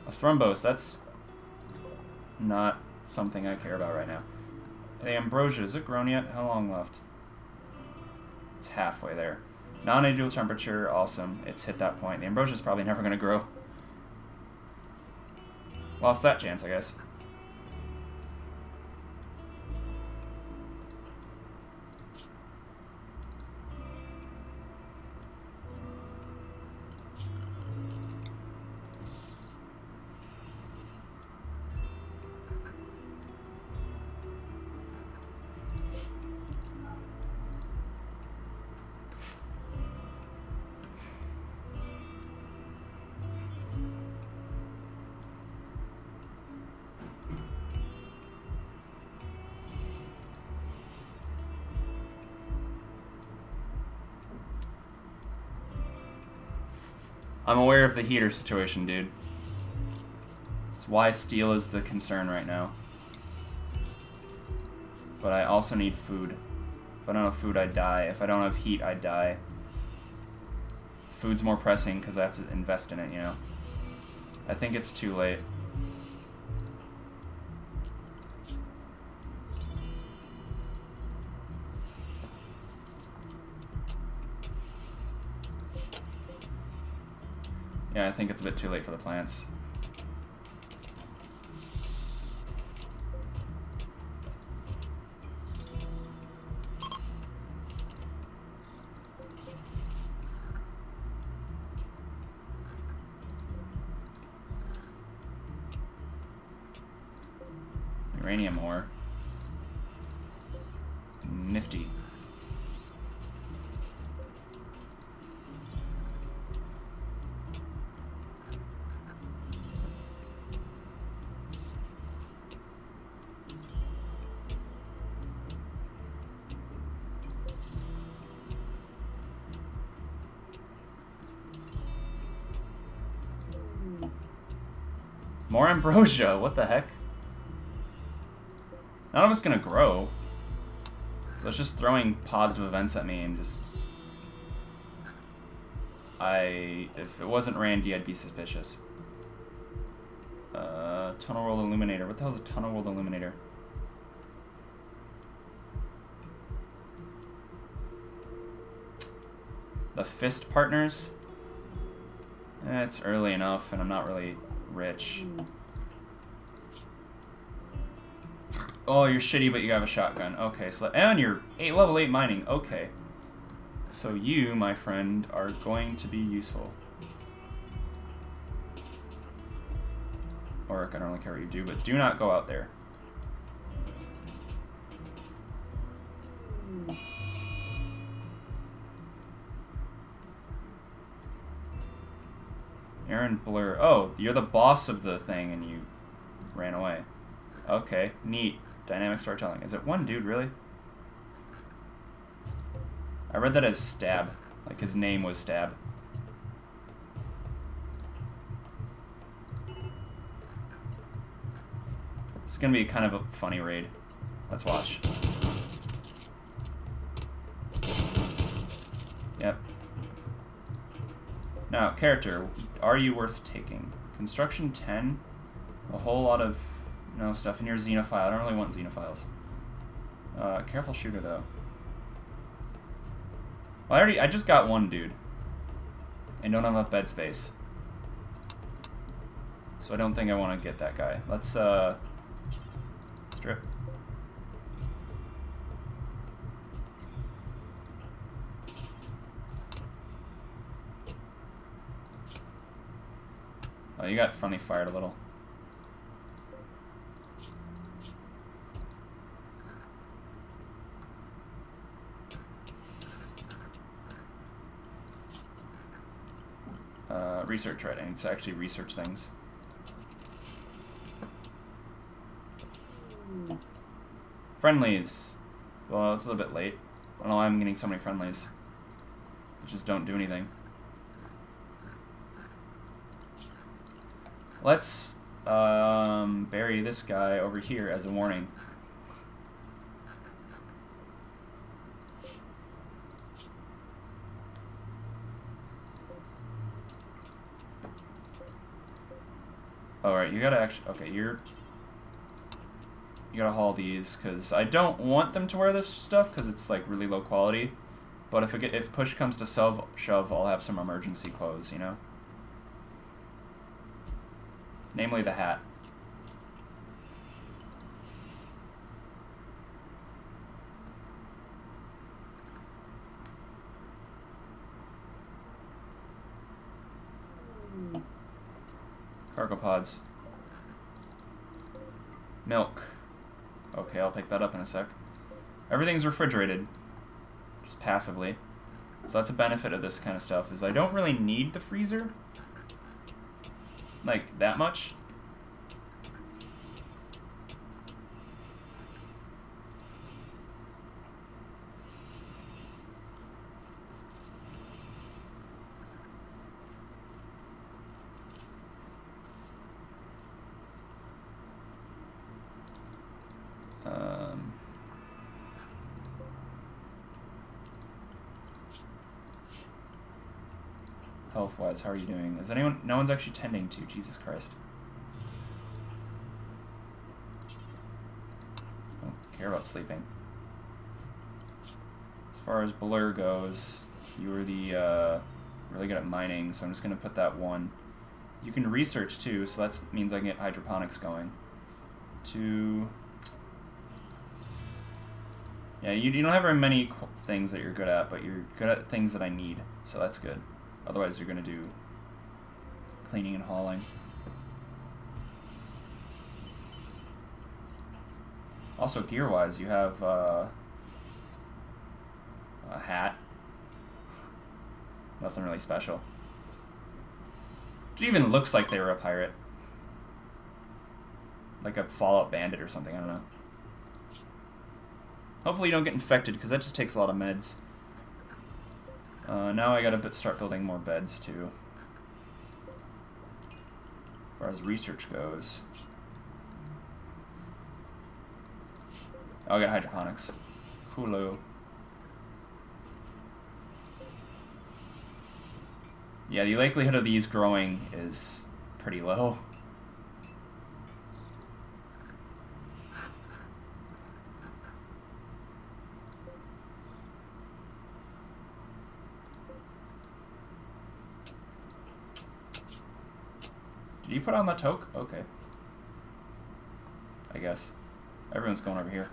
Speaker 1: A thrombose, that's not something I care about right now. The ambrosia, is it grown yet? How long left? It's halfway there. Non-ideal temperature, awesome. It's hit that point. The ambrosia's probably never going to grow. Lost that chance, I guess. I'm aware of the heater situation, dude. That's why steel is the concern right now. But I also need food. If I don't have food, I die. If I don't have heat, I die. Food's more pressing because I have to invest in it, you know? I think it's too late. Yeah, I think it's a bit too late for the plants. Uranium ore. Nifty. More ambrosia, what the heck? None of it's gonna grow. So it's just throwing positive events at me and just... If it wasn't Randy, I'd be suspicious. Tunnel World Illuminator. What the hell is a Tunnel World Illuminator? The Fist Partners? It's early enough and I'm not really rich. Oh, you're shitty, but you have a shotgun. Okay, so and you're level 8 mining. Okay. So you, my friend, are going to be useful. Oric, I don't really care what you do, but do not go out there. Aaron Blur. Oh, you're the boss of the thing and you ran away. Okay, neat. Dynamic storytelling. Is it one dude, really? I read that as Stab. Like his name was Stab. It's gonna be kind of a funny raid. Let's watch. Yep. Now, character. Are you worth taking? Construction 10. A whole lot of... No stuff in your xenophile. I don't really want xenophiles. Careful shooter though. Well, I just got one dude. And don't have enough bed space. So I don't think I want to get that guy. Let's strip. Oh, you got friendly fired a little. Research, right? I need to actually research things. Friendlies. Well, it's a little bit late. I don't know why I'm getting so many friendlies. They just don't do anything. Let's bury this guy over here as a warning. Alright, you gotta actually... Okay, you gotta haul these, because I don't want them to wear this stuff, because it's, like, really low quality. But if push comes to shove, I'll have some emergency clothes, you know? Namely the hat. Cargo pods. Milk. Okay, I'll pick that up in a sec. Everything's refrigerated. Just passively. So that's a benefit of this kind of stuff, is I don't really need the freezer. Like, that much. Health-wise, how are you doing? Is anyone... No one's actually tending to. Jesus Christ. Don't care about sleeping. As far as Blur goes, you were the, really good at mining, so I'm just going to put that 1. You can research, too, so that means I can get hydroponics going. 2... Yeah, you don't have very many things that you're good at, but you're good at things that I need, so that's good. Otherwise, you're going to do cleaning and hauling. Also, gear-wise, you have a hat. Nothing really special. It even looks like they were a pirate. Like a Fallout bandit or something, I don't know. Hopefully you don't get infected, because that just takes a lot of meds. Now I gotta start building more beds, too. As far as research goes. I'll get hydroponics. Coolo. Yeah, the likelihood of these growing is pretty low. Did you put on the toque? Okay. I guess. Everyone's going over here.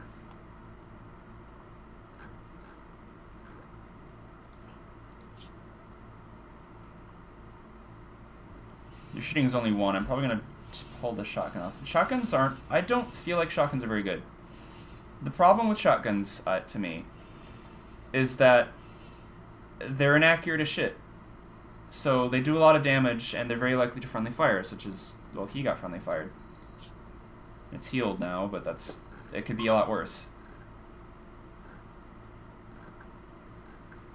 Speaker 1: Your shooting is only 1. I'm probably going to pull the shotgun off. Shotguns aren't... I don't feel like shotguns are very good. The problem with shotguns, to me, is that they're inaccurate as shit. So they do a lot of damage, and they're very likely to friendly fire, such as, well, he got friendly fired. It's healed now, but it could be a lot worse.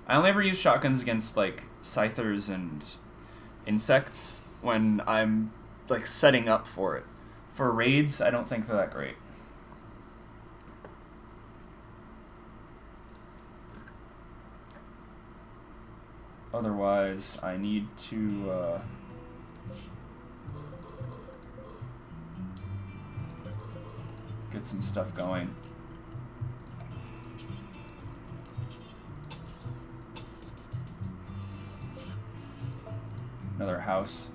Speaker 1: I only ever use shotguns against, like, scythers and insects when I'm, like, setting up for it. For raids, I don't think they're that great. Otherwise, I need to, get some stuff going. Another house.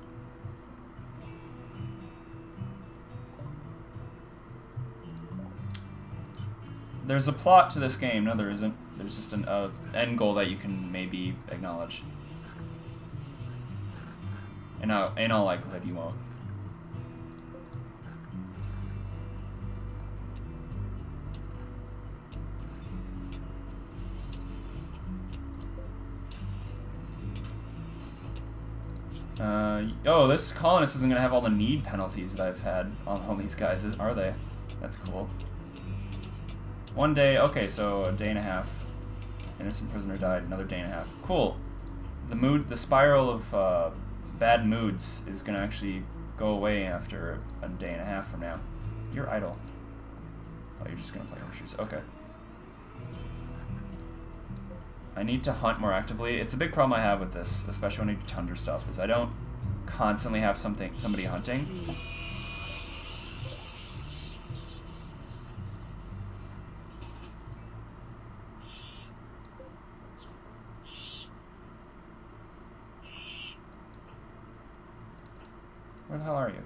Speaker 1: There's a plot to this game. No, there isn't. There's just an end goal that you can maybe acknowledge. In all likelihood, you won't. Oh, this colonist isn't going to have all the need penalties that I've had on all these guys, are they? That's cool. 1 day, okay, so a day and a half. Innocent prisoner died, another day and a half. Cool. The spiral of bad moods is going to actually go away after a day and a half from now. You're idle. Oh, you're just going to play horseshoes. Okay. I need to hunt more actively. It's a big problem I have with this, especially when I do tundra stuff, is I don't constantly have somebody hunting. Where the hell are you?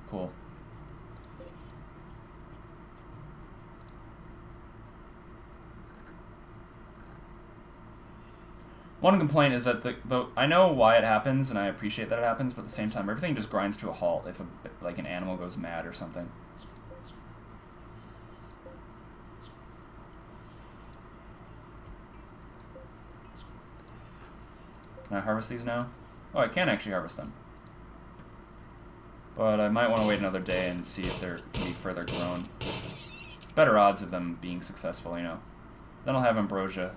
Speaker 1: Cool. One complaint is that I know why it happens, and I appreciate that it happens, but at the same time, everything just grinds to a halt if like an animal goes mad or something. Can I harvest these now? Oh, I can actually harvest them. But I might want to wait another day and see if they're can be further grown. Better odds of them being successful, you know. Then I'll have ambrosia.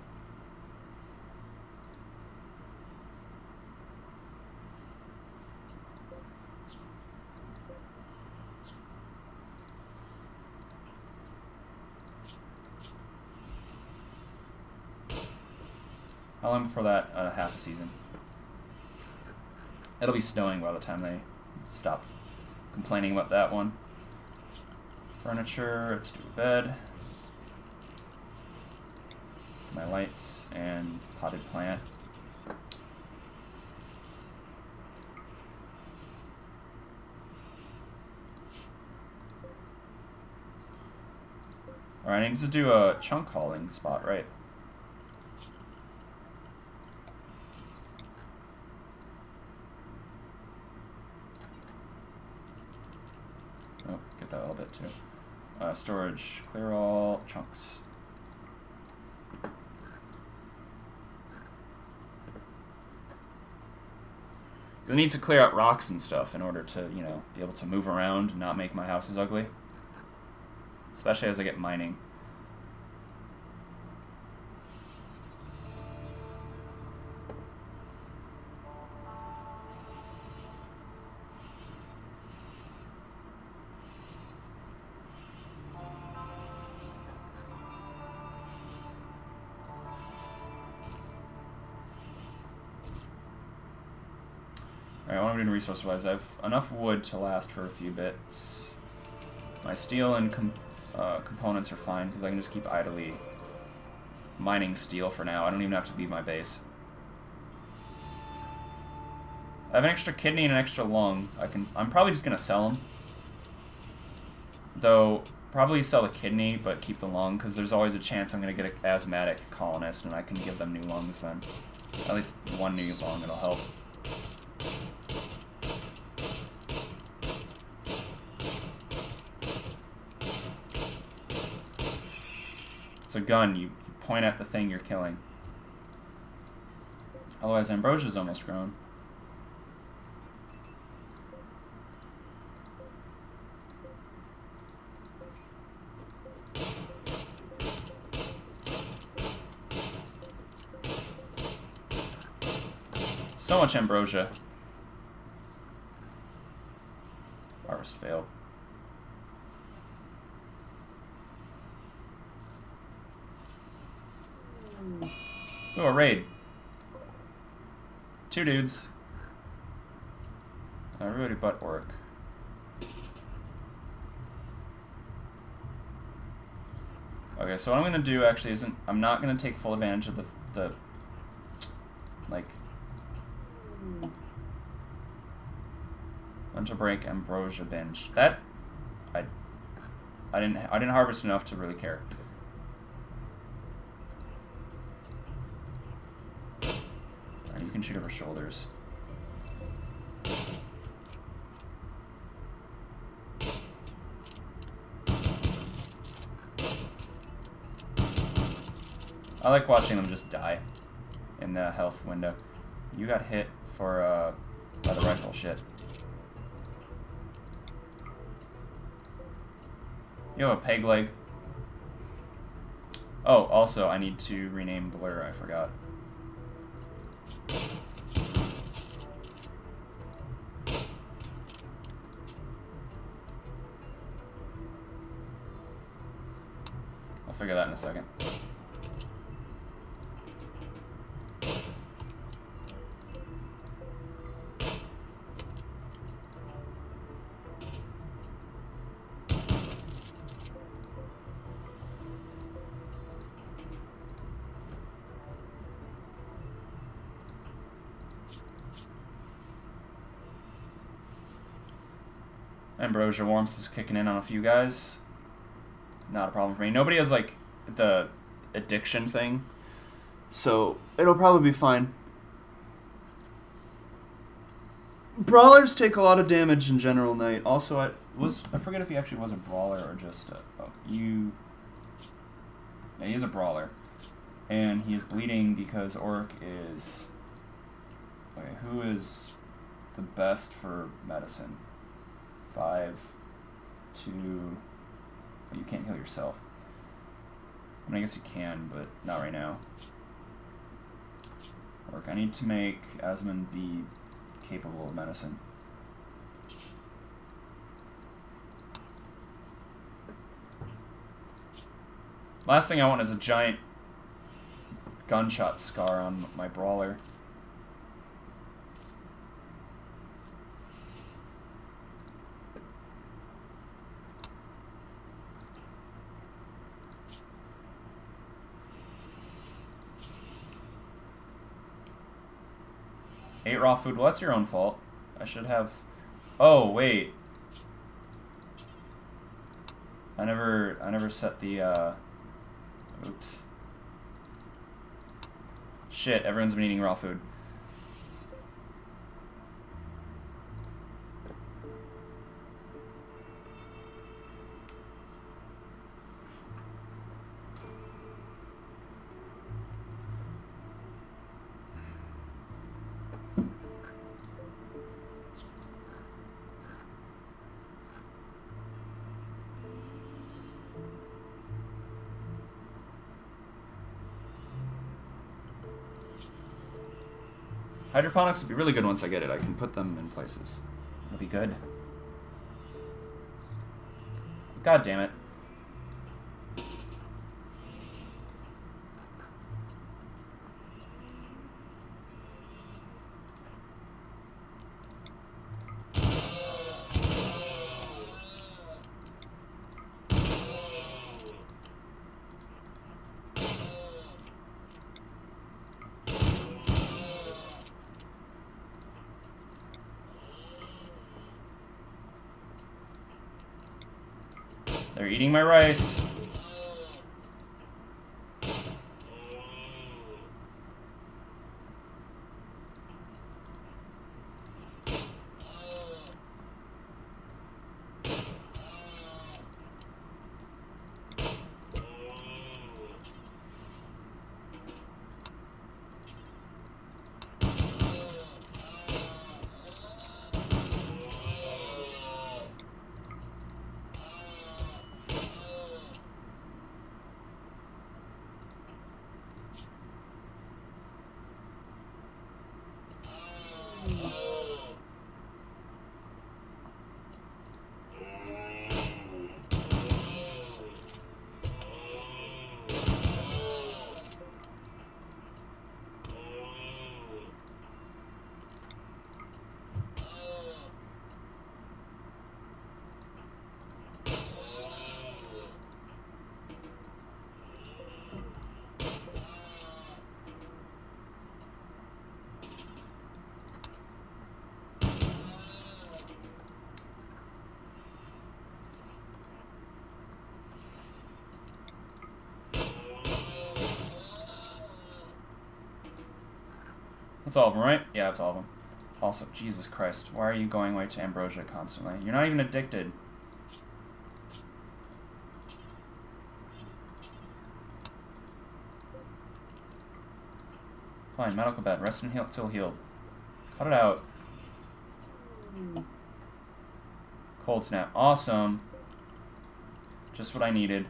Speaker 1: How long before that? Half a season. It'll be snowing by the time they stop complaining about that one. Furniture, let's do a bed. My lights and potted plant. Alright, I need to do a chunk hauling spot, right? Oh, get that a little bit too. Storage, clear all, chunks. I need to clear out rocks and stuff in order to, you know, be able to move around and not make my houses ugly. Especially as I get mining. Alright, what am I doing resource-wise? I have enough wood to last for a few bits. My steel and components are fine, because I can just keep idly mining steel for now. I don't even have to leave my base. I have an extra kidney and an extra lung. I'm probably just going to sell them. Though, probably sell the kidney, but keep the lung, because there's always a chance I'm going to get an asthmatic colonist, and I can give them new lungs then. At least one new lung, it'll help. It's a gun. You point at the thing you're killing. Otherwise, Ambrosia's almost grown. So much ambrosia. Harvest failed. Ooh, a raid. 2 dudes. Everybody but Orc. Okay, so what I'm gonna do actually isn't, I'm not gonna take full advantage of the like Mental break, ambrosia binge. That I didn't harvest enough to really care. Right, you can shoot over shoulders. I like watching them just die in the health window. You got hit for by the rifle shit. You have a peg leg. Oh, also I need to rename Blur, I forgot. I'll figure that in a second. Ambrosia warmth is kicking in on a few guys. Not a problem for me. Nobody has, like, the addiction thing, so it'll probably be fine. Brawlers take a lot of damage in General Knight. Also, I forget if he actually was a brawler or just yeah, he's a brawler. And he is bleeding because Orc is... Okay, who is the best for medicine? 5, 2... You can't heal yourself. I mean, I guess you can, but not right now. Orc, I need to make Asmund be capable of medicine. Last thing I want is a giant gunshot scar on my brawler. Ate raw food. Well, that's your own fault. I should have... Oh, wait. I never set the, Oops. Shit, everyone's been eating raw food. Hydroponics would be really good once I get it. I can put them in places. It'll be good. God damn it. They're eating my rice. That's all of them, right? Yeah, that's all of them. Also, Jesus Christ, why are you going away to ambrosia constantly? You're not even addicted. Fine, medical bed. Rest and heal till healed. Cut it out. Cold snap. Awesome. Just what I needed.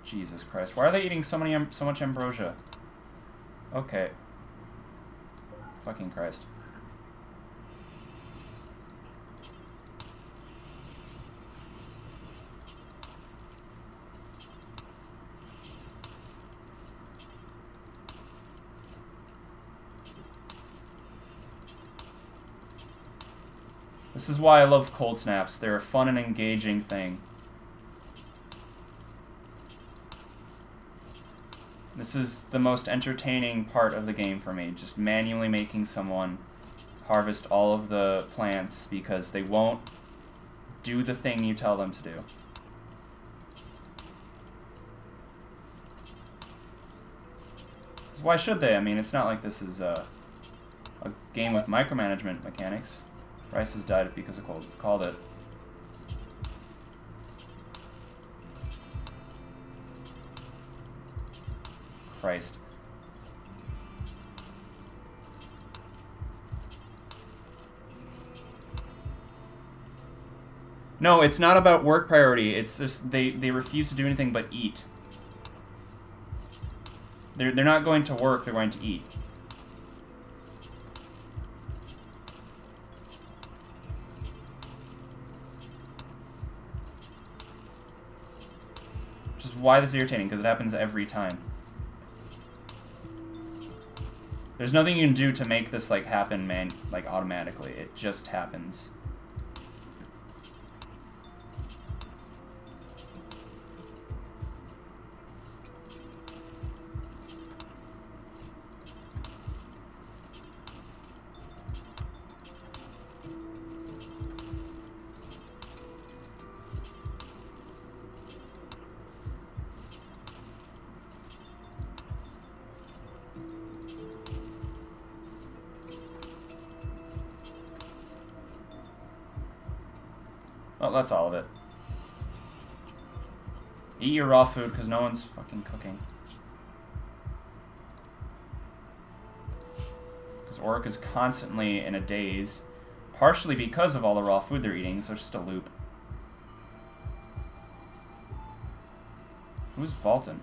Speaker 1: Jesus Christ. Why are they eating so much ambrosia? Okay. Fucking Christ. This is why I love cold snaps. They're a fun and engaging thing. This is the most entertaining part of the game for me, just manually making someone harvest all of the plants because they won't do the thing you tell them to do. Why should they? I mean, it's not like this is a game with micromanagement mechanics. Rice has died because of cold. Called it. Christ. No, it's not about work priority. It's just they refuse to do anything but eat. They're not going to work, they're going to eat. Which is why this is irritating, because it happens every time. There's nothing you can do to make this like happen, man, like automatically. It just happens. Well, that's all of it. Eat your raw food, because no one's fucking cooking. Because Oric is constantly in a daze, partially because of all the raw food they're eating, so it's just a loop. Who's Fulton?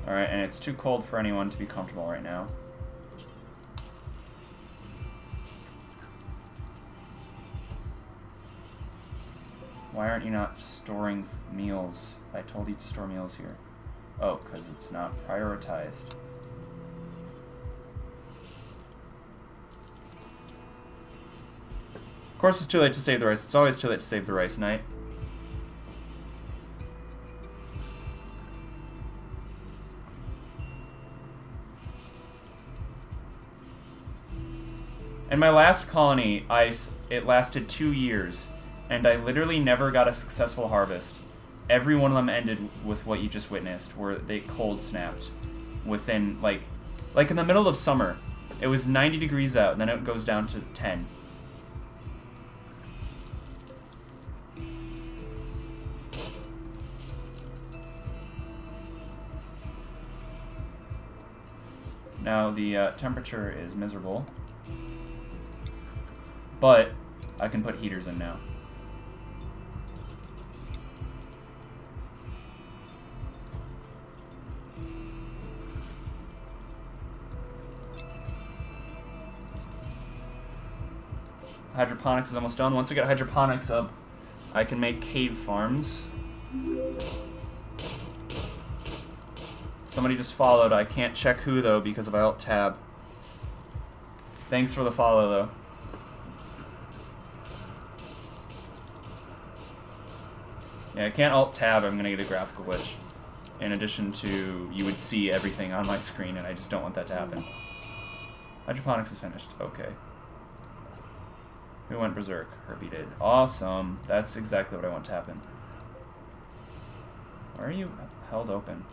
Speaker 1: Alright, and it's too cold for anyone to be comfortable right now. Why aren't you not storing meals? I told you to store meals here. Oh, because it's not prioritized. Of course it's too late to save the rice. It's always too late to save the rice, Knight. In my last colony, it lasted 2 years, and I literally never got a successful harvest. Every one of them ended with what you just witnessed, where they cold snapped within, like in the middle of summer. It was 90 degrees out, and then it goes down to 10. Now the temperature is miserable. But I can put heaters in now. Hydroponics is almost done. Once I get hydroponics up, I can make cave farms. Somebody just followed. I can't check who though because if I alt tab. Thanks for the follow though. Yeah, I can't alt-tab, I'm gonna get a graphical glitch. In addition to, you would see everything on my screen, and I just don't want that to happen. Hydroponics is finished. Okay. Who went berserk? Herbie did. Awesome. That's exactly what I want to happen. Why are you held open?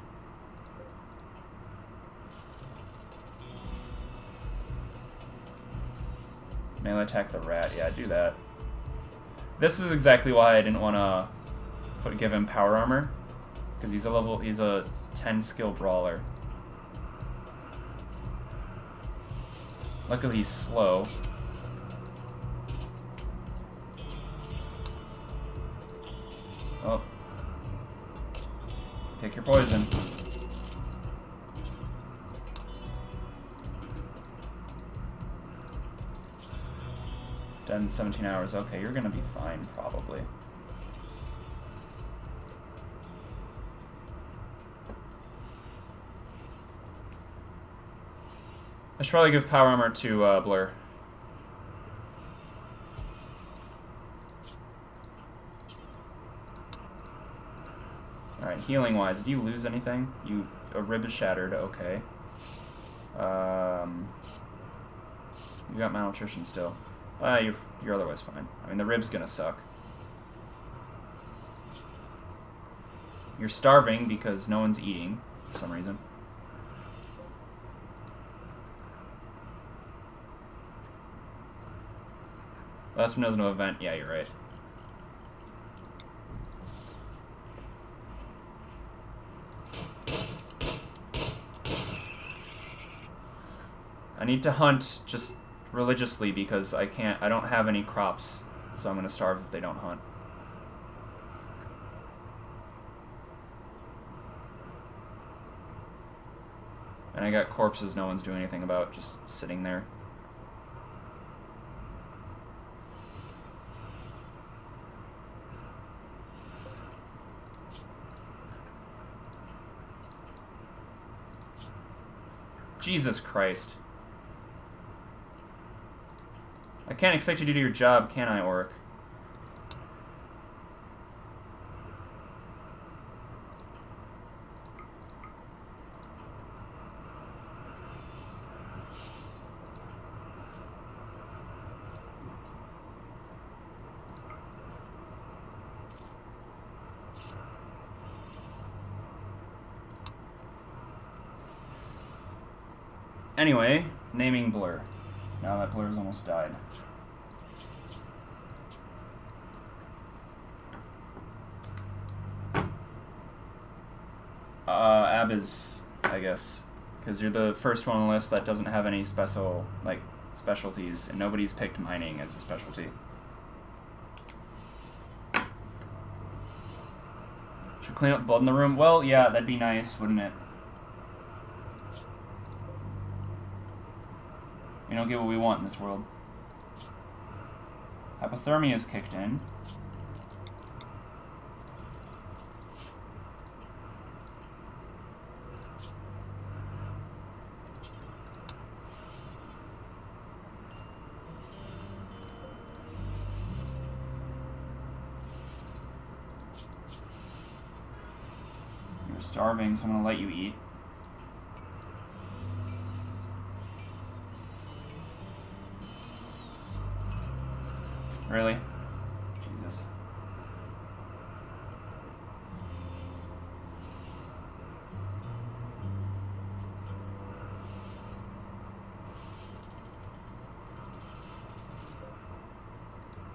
Speaker 1: Melee attack the rat. Yeah, do that. This is exactly why I didn't want to give him power armor, because he's a 10 skill brawler. Luckily he's slow. Oh. Pick your poison. Dead in 17 hours. Okay, you're gonna be fine, probably. I should probably give power armor to Blur. Alright, healing wise, did you lose anything? A rib is shattered, okay. You got malnutrition still. You're otherwise fine. I mean, the rib's gonna suck. You're starving because no one's eating for some reason. Last one knows no event. Yeah, you're right. I need to hunt just religiously because I don't have any crops, so I'm gonna starve if they don't hunt. And I got corpses no one's doing anything about, just sitting there. Jesus Christ. I can't expect you to do your job, can I, Oric? Anyway, naming Blur. Now that Blur's almost died. Abiz, I guess. Because you're the first one on the list that doesn't have any specialties, and nobody's picked mining as a specialty. Should clean up blood in the room? Well, yeah, that'd be nice, wouldn't it? We don't get what we want in this world. Hypothermia is kicked in. You're starving, so I'm gonna let you eat. Really? Jesus.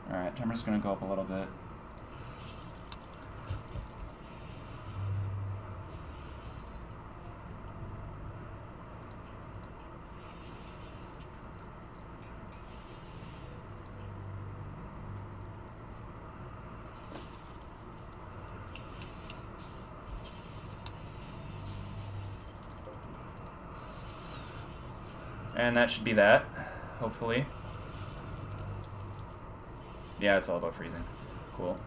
Speaker 1: Alright, temperature's gonna go up a little bit. And that should be that, hopefully. Yeah, it's all about freezing. Cool.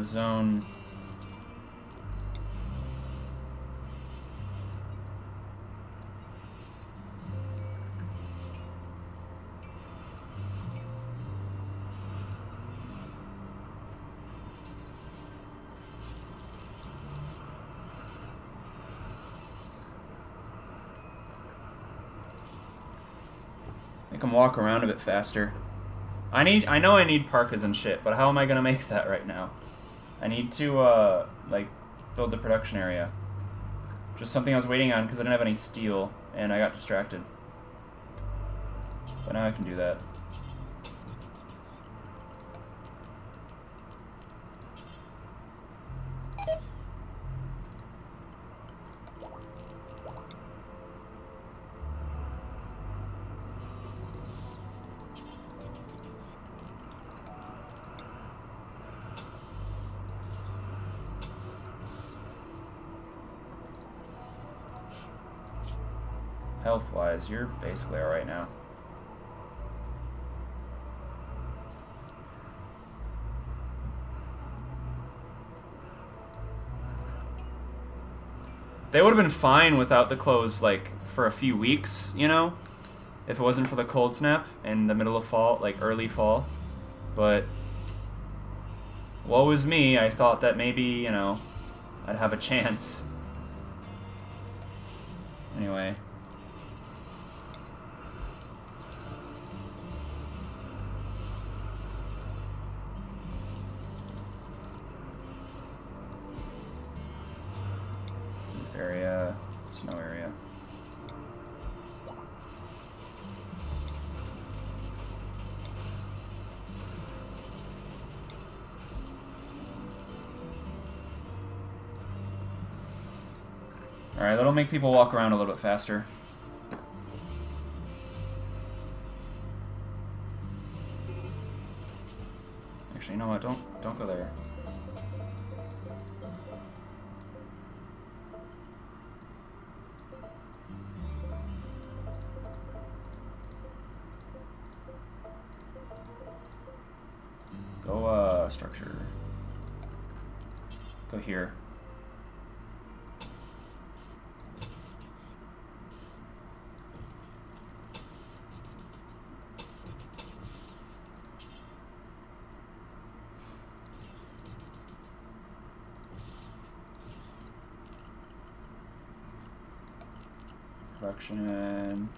Speaker 1: Zone... I can walk around a bit faster. I know I need parkas and shit, but how am I gonna make that right now? I need to, build the production area. Just something I was waiting on because I didn't have any steel, and I got distracted. But now I can do that. Health-wise, you're basically alright now. They would have been fine without the clothes, for a few weeks, you know? If it wasn't for the cold snap in the middle of fall, early fall. But woe is me, I thought that maybe, I'd have a chance. Anyway. Snow area. Alright, that'll make people walk around a little bit faster. Actually, you know what? Don't go there. Go, structure. Go here. Production.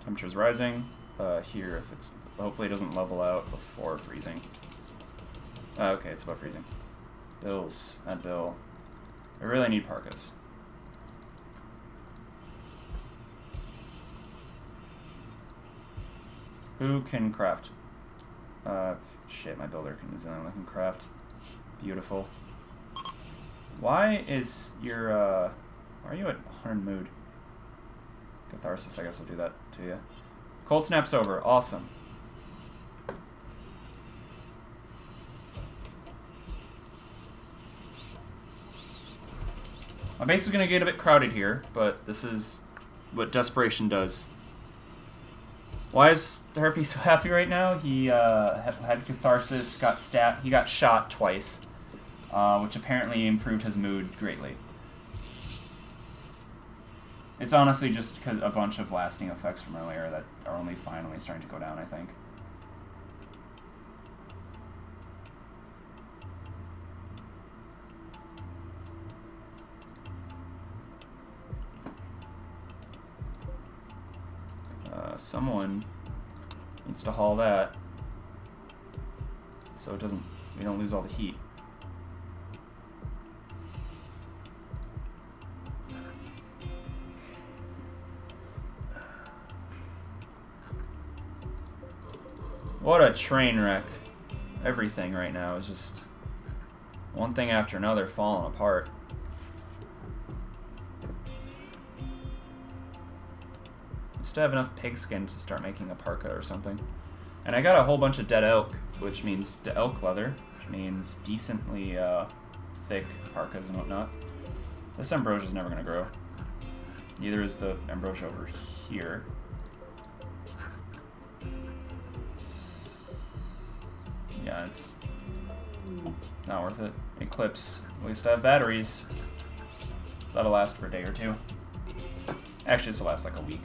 Speaker 1: Temperature's rising. Here, if it's hopefully it doesn't level out before freezing. Okay, it's about freezing. Bills. Add bill. I really need parkas. Who can craft? Shit, my builder is the only one who can craft. Beautiful. Why is your, why are you at 100 mood? Catharsis, I guess I'll do that to you. Cold snap's over. Awesome. My base is going to get a bit crowded here, but this is what desperation does. Why is Herpes so happy right now? He had catharsis, he got shot twice, which apparently improved his mood greatly. It's honestly just because a bunch of lasting effects from earlier that are only finally starting to go down, I think. Someone needs to haul that so it doesn't, we don't lose all the heat. What a train wreck. Everything right now is just one thing after another falling apart. Used to have enough pigskin to start making a parka or something. And I got a whole bunch of dead elk, which means elk leather, which means decently thick parkas and whatnot. This ambrosia is never going to grow. Neither is the ambrosia over here. Yeah, it's not worth it. Eclipse. At least I have batteries. That'll last for a day or two. Actually, this will last like a week.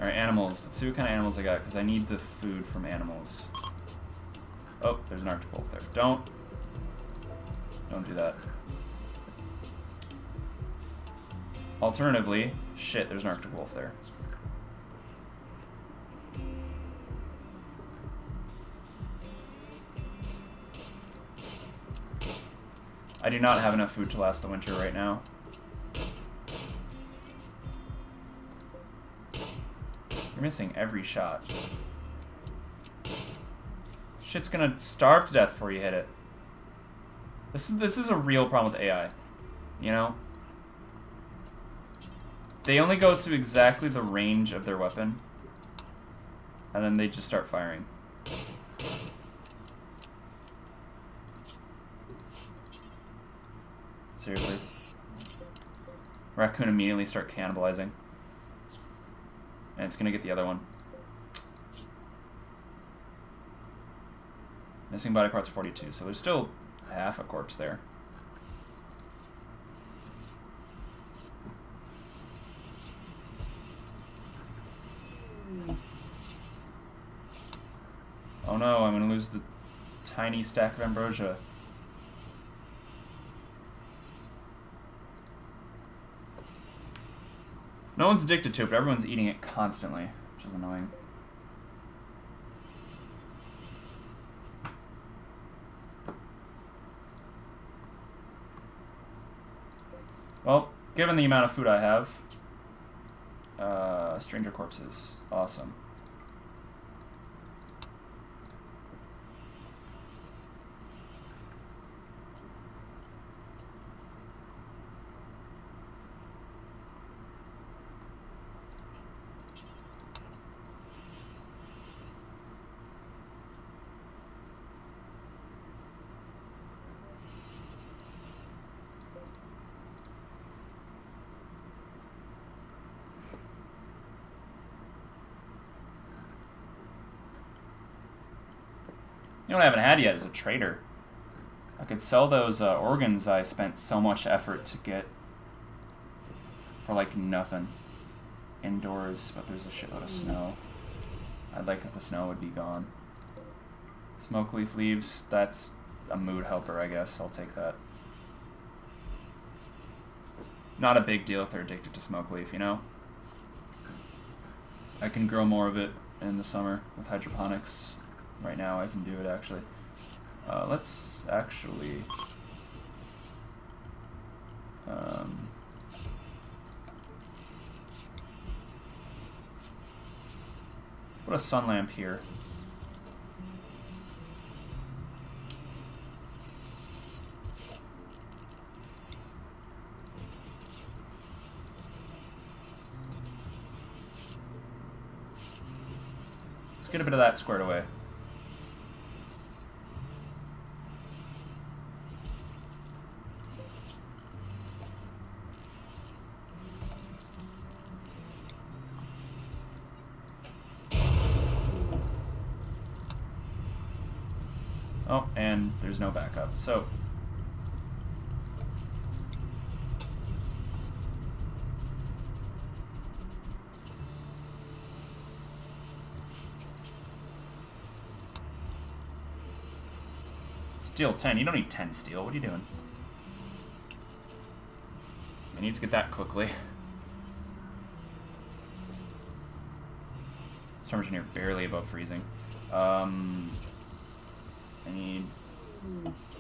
Speaker 1: Alright, animals. Let's see what kind of animals I got, because I need the food from animals. Oh, there's an Arctic wolf there. Don't do that. Alternatively, shit, there's an Arctic wolf there. I do not have enough food to last the winter right now. You're missing every shot. Shit's gonna starve to death before you hit it. This is a real problem with AI. You know? They only go to exactly the range of their weapon. And then they just start firing. Seriously. Raccoon immediately start cannibalizing. And it's gonna get the other one. Missing body parts 42, so there's still half a corpse there. Oh no, I'm gonna lose the tiny stack of ambrosia. No one's addicted to it, but everyone's eating it constantly, which is annoying. Well, given the amount of food I have, stranger corpses, awesome. You know what I haven't had yet is a trader. I could sell those organs I spent so much effort to get for like nothing indoors, but there's a shitload of snow. I'd like if the snow would be gone. Smoke leaf leaves, that's a mood helper, I guess. I'll take that. Not a big deal if they're addicted to smoke leaf, you know? I can grow more of it in the summer with hydroponics. Right now I can do it, actually. Let's actually... put a sun lamp here. Let's get a bit of that squared away. Oh, and there's no backup. So steel 10. You don't need 10 steel. What are you doing? I need to get that quickly. Storm engineer barely above freezing. I need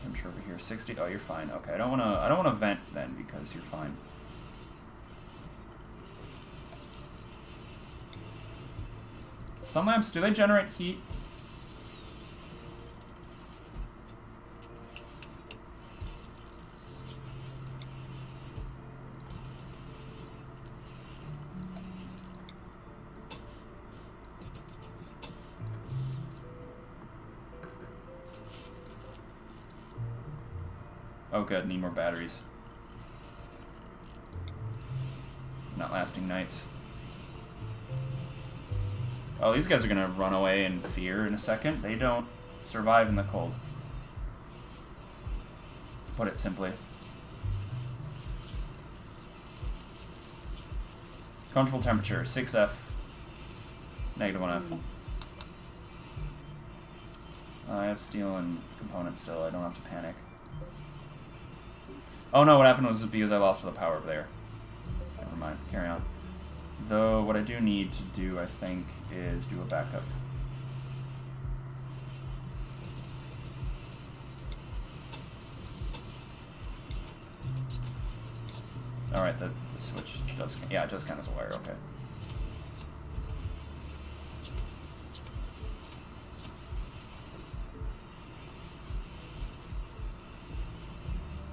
Speaker 1: temperature over here 60. Oh, you're fine. Okay, I don't wanna vent then because you're fine. Sun lamps, do they generate heat? Oh good, need more batteries. Not lasting nights. Oh, these guys are gonna run away in fear in a second. They don't survive in the cold. To put it simply. Comfortable temperature, 6F, -1F. I have steel and components still, I don't have to panic. Oh no, what happened was because I lost the power over there. Never mind, carry on. Though, what I do need to do, I think, is do a backup. Alright, the switch does, yeah, it does count as a wire, okay.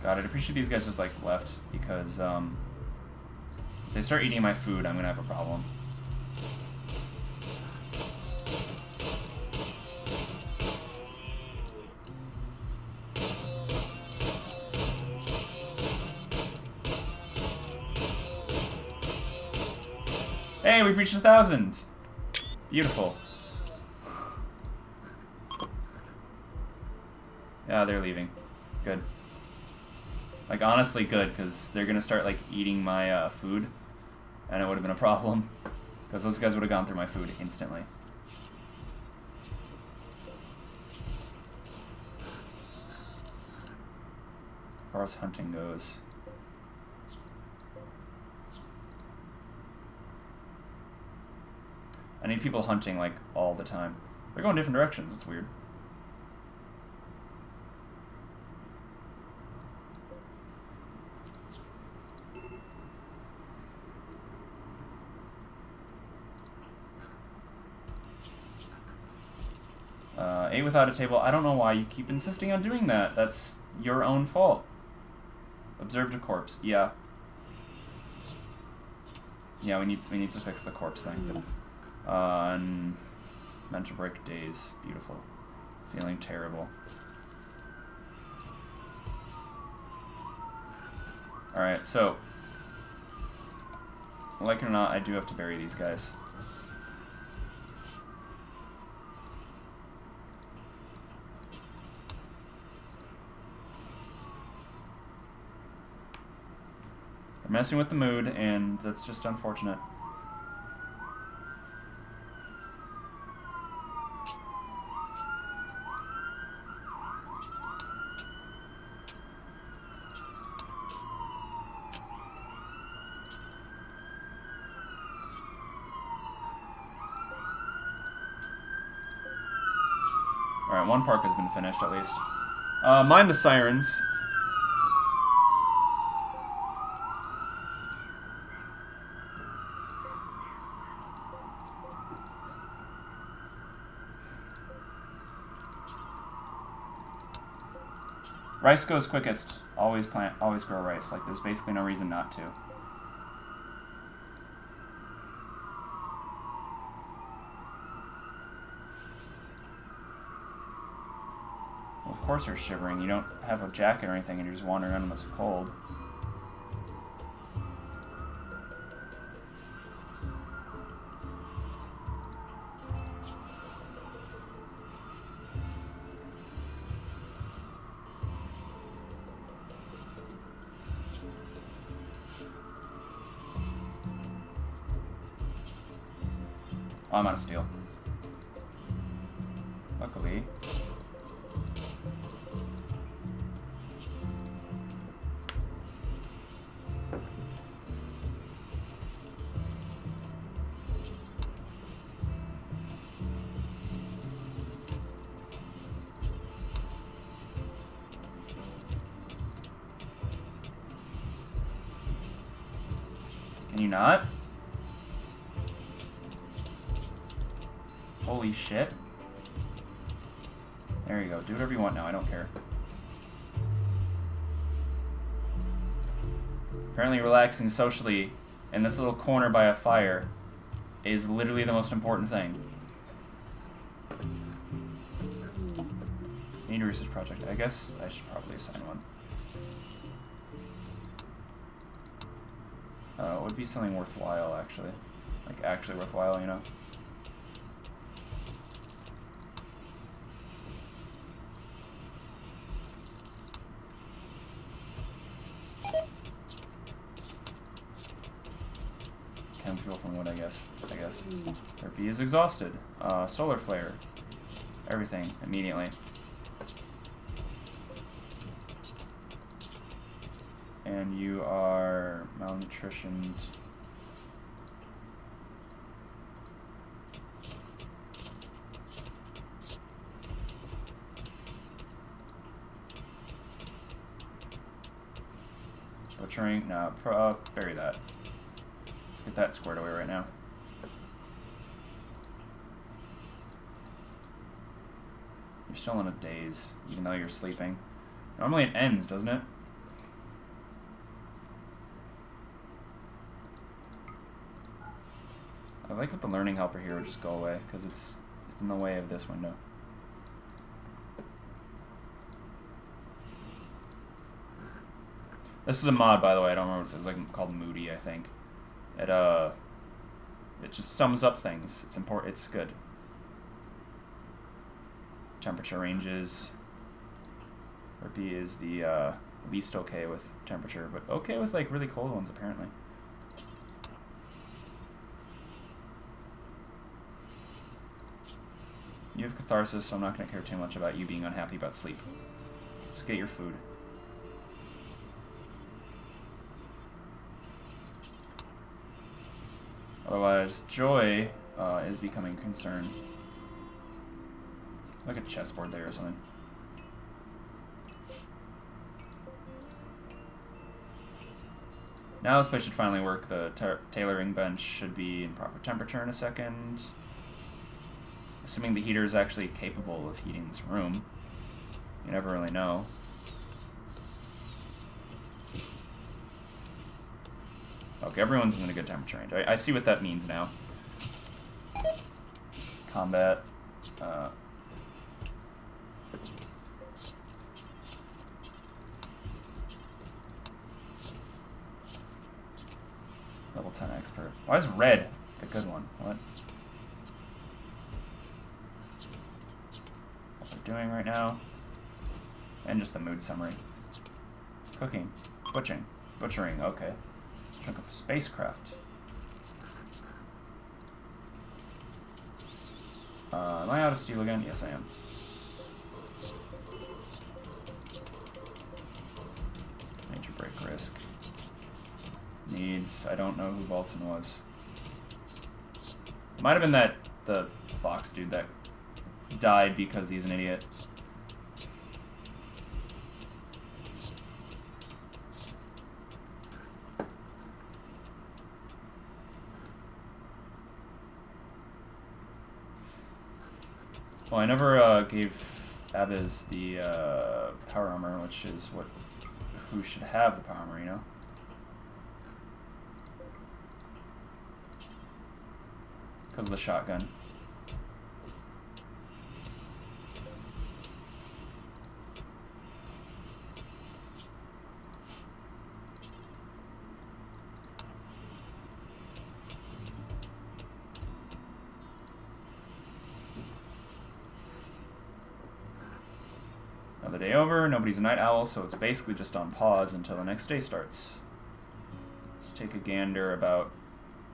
Speaker 1: God, I'd appreciate these guys just, like, left, because, if they start eating my food, I'm gonna have a problem. Hey, we've reached 1,000! Beautiful. Yeah, they're leaving. Good. Like, honestly good, because they're gonna start, like, eating my, food, and it would have been a problem, because those guys would have gone through my food instantly. As far as hunting goes. I need people hunting, like, all the time. They're going different directions, it's weird. Ate without a table. I don't know why you keep insisting on doing that. That's your own fault. Observed a corpse. Yeah. Yeah, we need to fix the corpse thing. And mental break days. Beautiful. Feeling terrible. Alright, so like it or not, I do have to bury these guys. They're messing with the mood, and that's just unfortunate. Alright, one park has been finished at least. Mind the sirens. Rice goes quickest. Always grow rice. Like, there's basically no reason not to. Well, of course you're shivering. You don't have a jacket or anything, and you're just wandering around in this cold. Oh, I'm out of steel. Luckily. Can you not? Holy shit. There you go. Do whatever you want now. I don't care. Apparently relaxing socially in this little corner by a fire is literally the most important thing. Need a research project. I guess I should probably assign one. It would be something worthwhile, actually. Like, actually worthwhile, you know? Chem fuel from wood, I guess. Their bee is exhausted. Solar flare. Everything, immediately. And you are malnutritioned. Butchering? No, bury that. Let's get that squared away right now. You're still in a daze, even though you're sleeping. Normally it ends, doesn't it? like if the learning helper here would just go away, because it's in the way of this window. This is a mod, by the way. I don't remember what it is. It's like called Moody, I think. It just sums up things. It's important. It's good. Temperature ranges. Or B is the least okay with temperature, but okay with like really cold ones apparently. You have catharsis, so I'm not going to care too much about you being unhappy about sleep. Just get your food. Otherwise, joy is becoming a concern. Like a chessboard there or something. Now this place should finally work. The tailoring bench should be in proper temperature in a second. Assuming the heater is actually capable of heating this room. You never really know. Okay, everyone's in a good temperature range. I see what that means now. Combat. Level 10 expert. Why is red the good one? What they're doing right now. And just the mood summary. Cooking. Butchering, okay. Chunk of spacecraft. Am I out of steel again? Yes, I am. Major break risk. Needs. I don't know who Volton was. It might have been the Fox dude that died because he's an idiot. Well, I never gave Abiz the power armor, which is who should have the power armor, you know? Because of the shotgun. Another day over, nobody's a night owl, so it's basically just on pause until the next day starts. Let's take a gander about...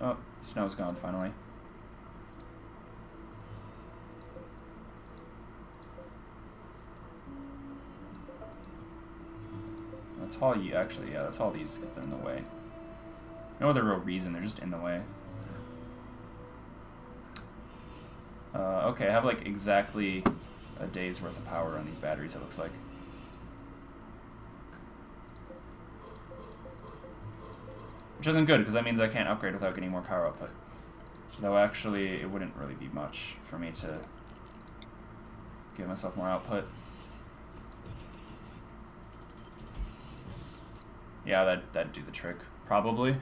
Speaker 1: Oh, the snow's gone finally. That's all you actually, yeah, that's all these, because they're in the way. No other real reason, they're just in the way. Okay, I have like exactly a day's worth of power on these batteries, it looks like. Which isn't good, because that means I can't upgrade without getting more power output. Though actually, it wouldn't really be much for me to give myself more output. Yeah, that'd do the trick, probably.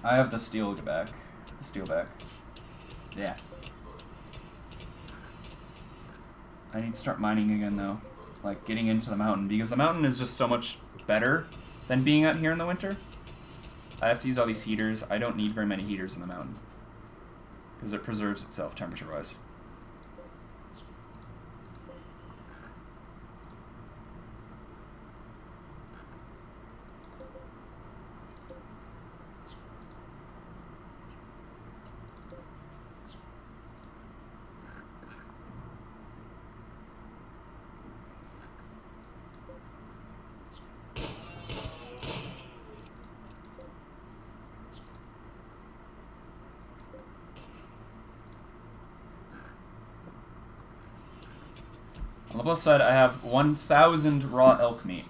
Speaker 1: I have the steel back. The steel back. Yeah. I need to start mining again, though. Like, getting into the mountain, because the mountain is just so much better than being out here in the winter. I have to use all these heaters. I don't need very many heaters in the mountain, because it preserves itself temperature-wise. On the plus side, I have 1,000 raw elk meat.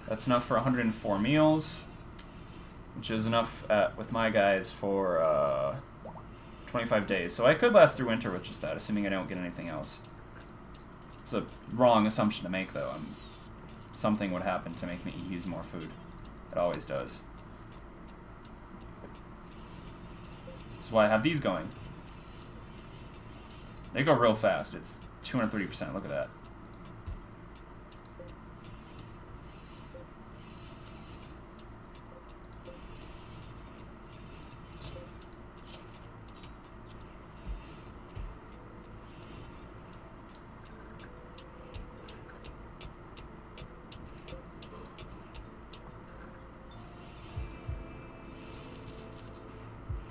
Speaker 1: That's enough for 104 meals, which is enough with my guys for 25 days. So I could last through winter with just that, assuming I don't get anything else. It's a wrong assumption to make, though. Something would happen to make me use more food. It always does. That's why I have these going. They go real fast. It's 230%. Look at that.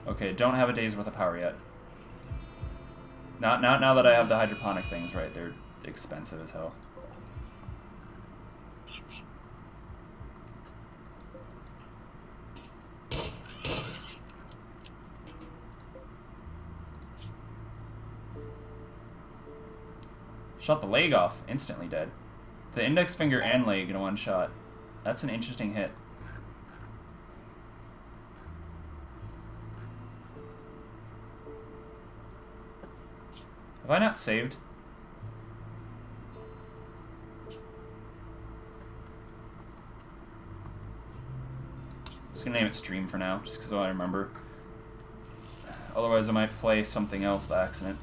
Speaker 1: Okay, don't have a day's worth of power yet. Not now that I have the hydroponic things, right? They're expensive as hell. Shot the leg off, instantly dead. The index finger and leg in one shot. That's an interesting hit. Have I not saved? I'm just gonna name it stream for now, just because I remember. Otherwise I might play something else by accident.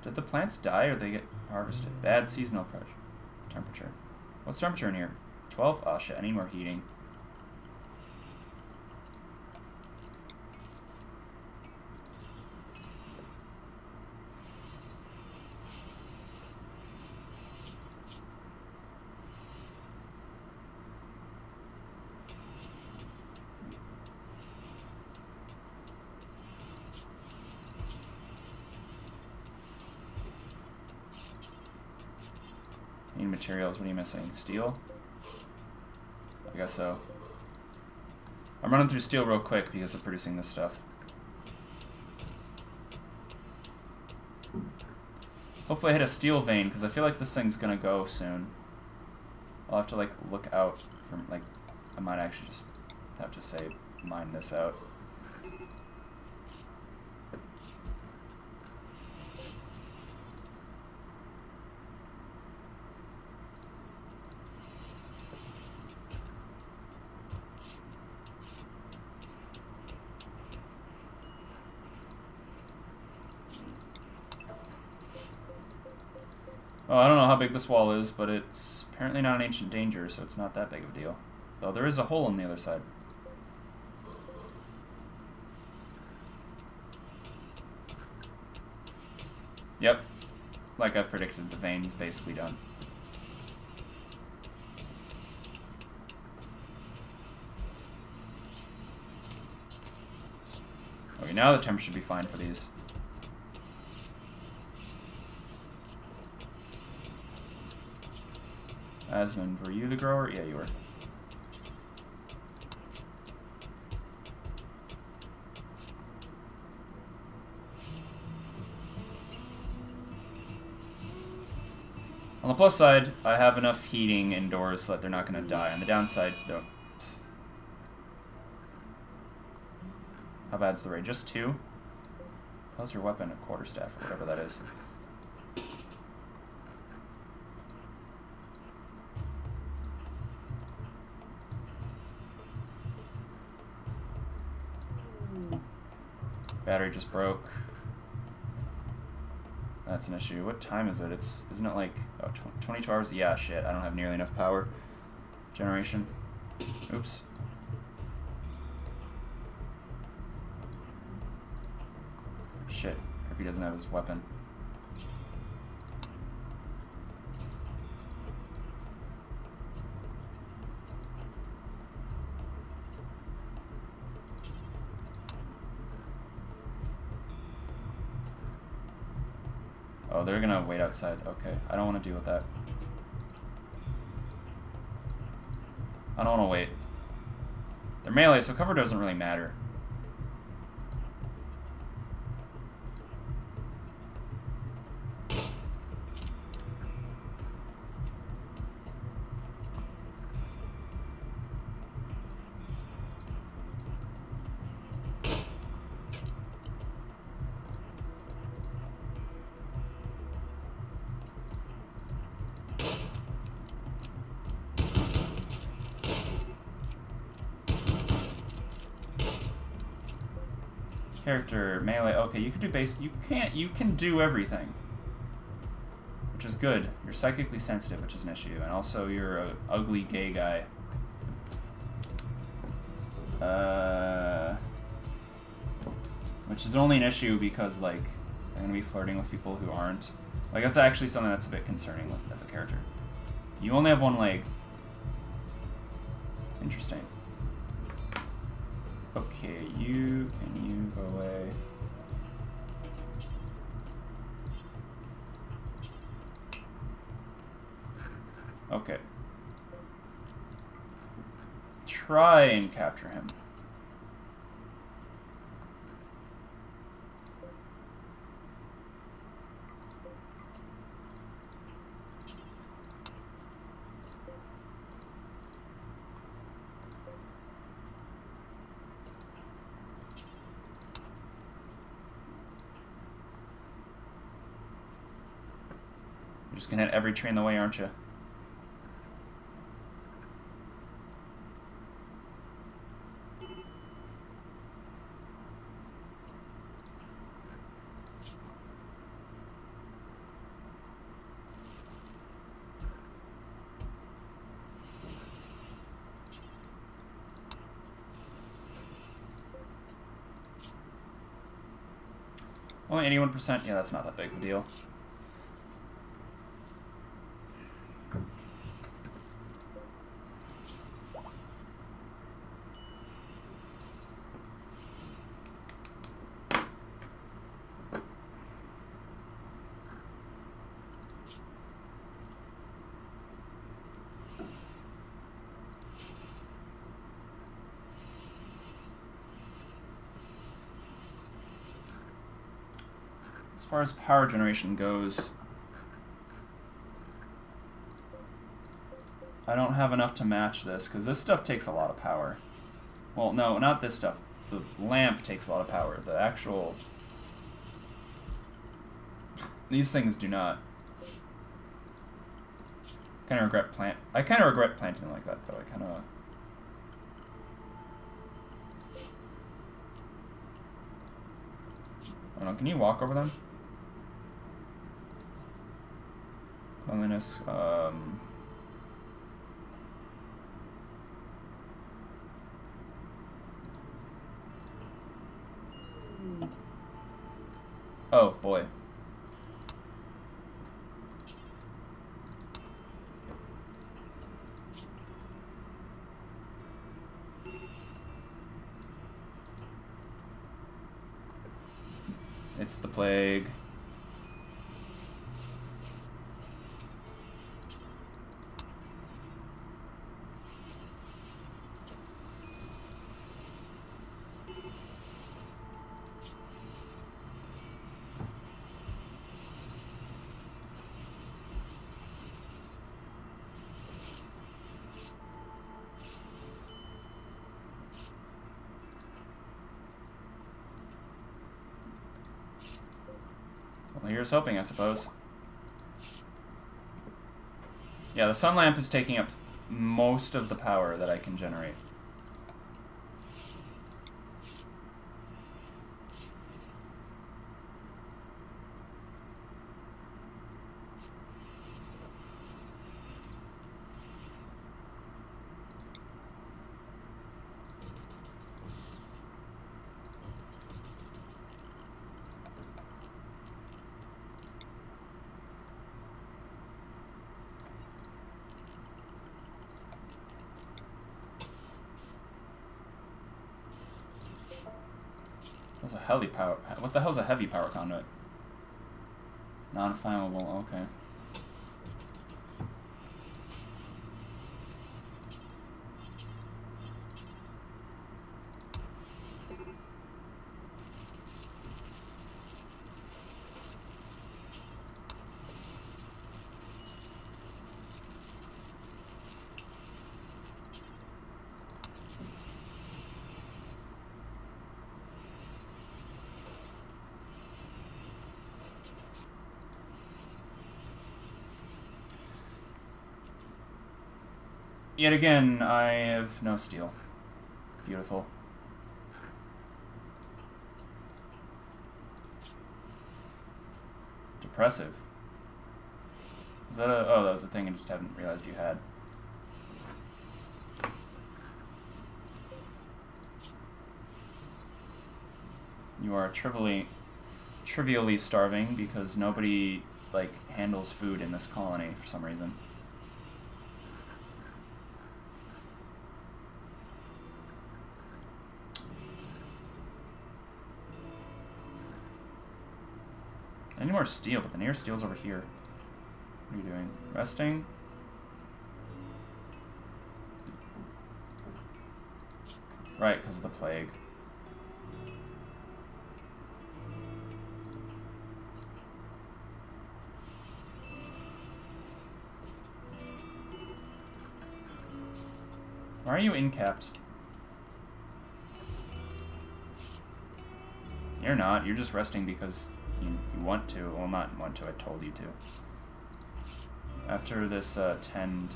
Speaker 1: Did the plants die or they get harvested? Bad seasonal temperature. What's temperature in here? 12? Oh shit, I need more heating. Need materials. What are you missing? Steel? I guess so. I'm running through steel real quick because of producing this stuff. Hopefully I hit a steel vein, because I feel like this thing's gonna go soon. I'll have to, like, look out from, like, I might actually just have to say, mine this out. Well, I don't know how big this wall is, but it's apparently not an ancient danger, so it's not that big of a deal. Though there is a hole on the other side. Yep. Like I predicted, the vein's basically done. Okay, now the temperature should be fine for these. Asmund, were you the grower? Yeah, you were. On the plus side, I have enough heating indoors so that they're not going to die. On the downside, though. How bad's the raid? Just 2? How's your weapon? A quarterstaff or whatever that is. Battery just broke. That's an issue. What time is it? Isn't it like 22 hours? Yeah, shit. I don't have nearly enough power generation. Oops. Shit. Hope he doesn't have his weapon. Oh, they're gonna wait outside. Okay, I don't want to deal with that. I don't want to wait. They're melee, so cover doesn't really matter. Character, melee. Okay, you can do base. You can do everything. Which is good. You're psychically sensitive, which is an issue. And also, you're a ugly gay guy. Which is only an issue because, like, I'm gonna be flirting with people who aren't. Like, that's actually something that's a bit concerning with, as a character. You only have one leg. Interesting. Okay, can you go away? Okay. Try and capture him. You're just gonna hit every tree in the way, aren't you? Only 81%? Yeah, that's not that big of a deal. As far as power generation goes, I don't have enough to match this, because this stuff takes a lot of power. Well, no, not this stuff. The lamp takes a lot of power. The actual... These things do not. I kind of regret planting like that, though. I kind of... I don't know, can you walk over them? Cleanliness, oh, boy. It's the plague. Well, here's hoping, I suppose. Yeah, the sun lamp is taking up most of the power that I can generate. What's a heavy power? What the hell's a heavy power conduit? Non-flammable. Okay. Yet again, I have no steel. Beautiful. Impressive. Is that a... Oh, that was a thing I just haven't realized you had. You are trivially starving because nobody, like, handles food in this colony for some reason. I need more steel, but the nearest steel's over here. What are you doing? Resting? Right, because of the plague. Why are you incapped? You're not. You're just resting because you want to. Well, not want to. I told you to. After this tend...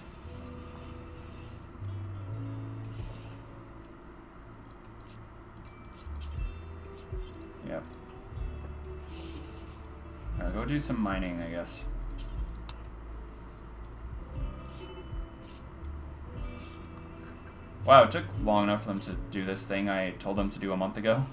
Speaker 1: Yep. Go do some mining, I guess. Wow, it took long enough for them to do this thing I told them to do a month ago.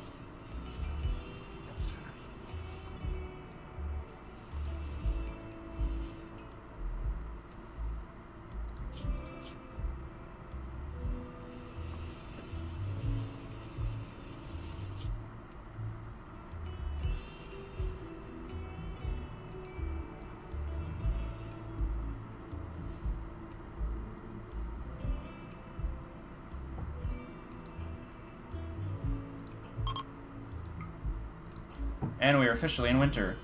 Speaker 1: And we are officially in winter.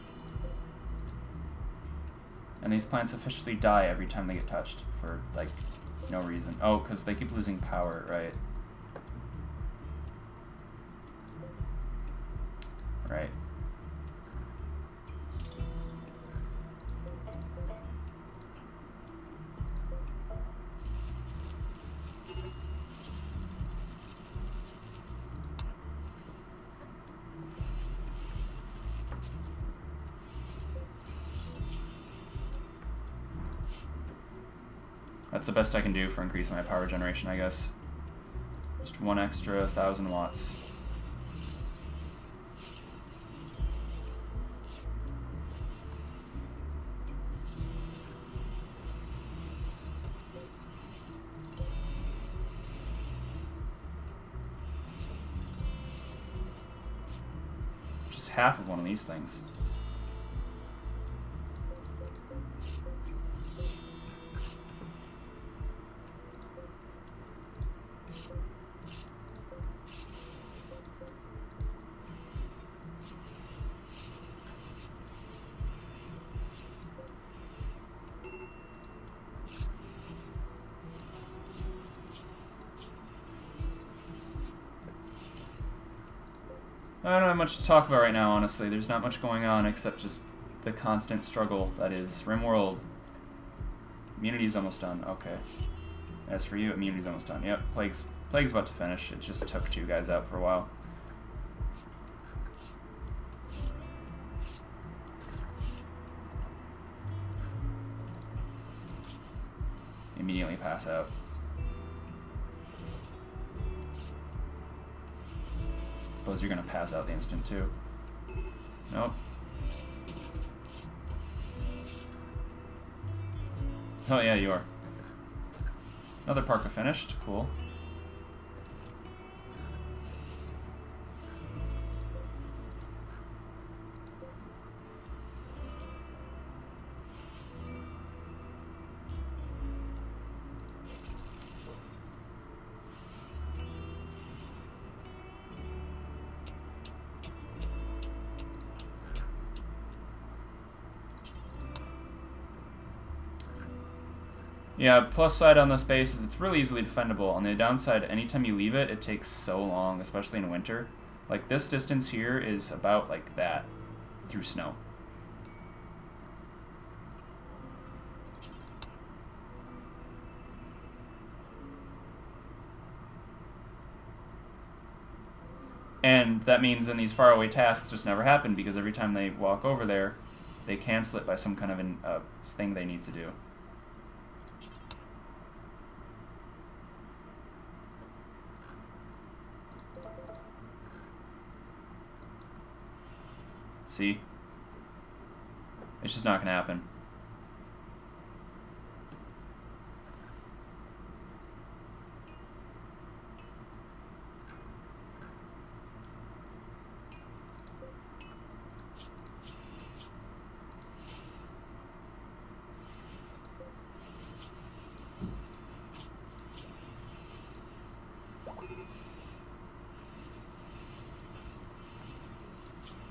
Speaker 1: And these plants officially die every time they get touched for, like, no reason. Oh, because they keep losing power, right? Right. That's the best I can do for increasing my power generation, I guess. Just one extra 1,000 watts. Just half of one of these things. I don't have much to talk about right now, honestly. There's not much going on except just the constant struggle that is Rimworld. Immunity's almost done. Okay. As for you, immunity's almost done. Yep, Plague's about to finish. It just took 2 guys out for a while. Immediately pass out. Suppose you're gonna pass out the instant too. Nope. Oh yeah, you are. Another parka finished. Cool. Yeah, plus side on this base is it's really easily defendable. On the downside, anytime you leave it, it takes so long, especially in winter. Like, this distance here is about like that through snow. And that means then these faraway tasks just never happen because every time they walk over there, they cancel it by some kind of thing they need to do. See? It's just not going to happen.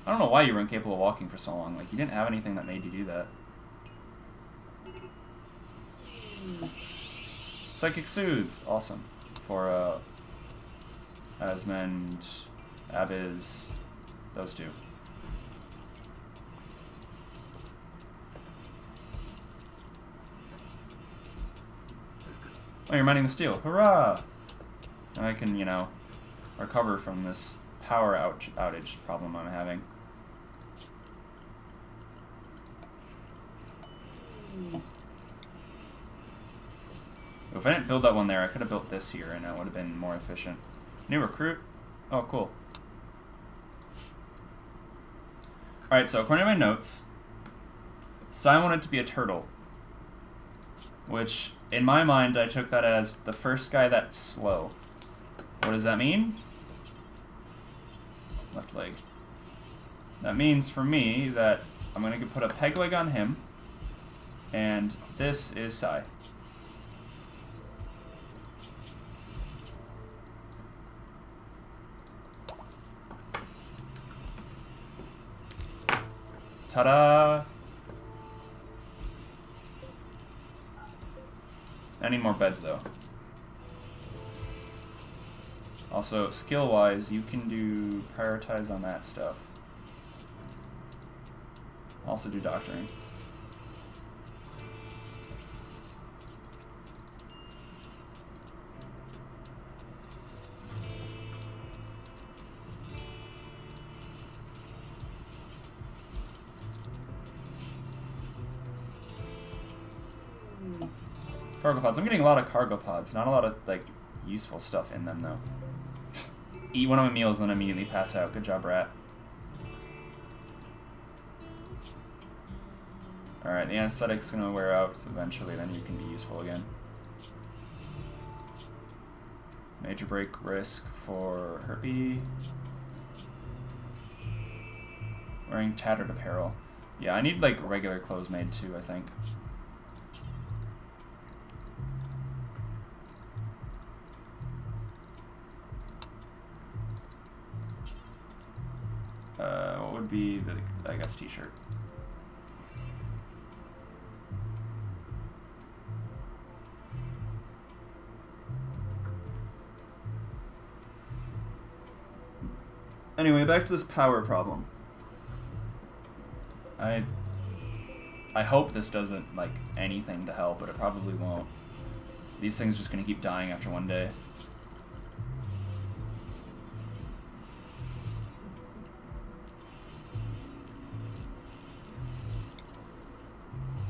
Speaker 1: I don't know why you were incapable of walking for so long. Like, you didn't have anything that made you do that. Psychic Soothe. Awesome. For, Asmund, Abiz, those two. Oh, you're mining the steel. Hurrah! Now I can, you know, recover from this power outage problem I'm having. If I didn't build that one there, I could have built this here and it would have been more efficient. New recruit? Oh, cool. Alright, so according to my notes, Sai wanted to be a turtle. Which, in my mind, I took that as the first guy that's slow. What does that mean? Left leg. That means, for me, that I'm going to put a peg leg on him, and this is Sai. Ta-da! I need more beds, though. Also, skill-wise, you can do prioritize on that stuff. Also do doctoring. Cargo pods. I'm getting a lot of cargo pods. Not a lot of, like, useful stuff in them, though. Eat one of my meals, then immediately pass out. Good job, rat. Alright, the anesthetic's gonna wear out eventually, then you can be useful again. Major break risk for herpes. Wearing tattered apparel. Yeah, I need, like, regular clothes made, too, I think. What would be the, I guess, t-shirt. Anyway, back to this power problem. I hope this doesn't, like, anything to help, but it probably won't. These things are just gonna keep dying after one day.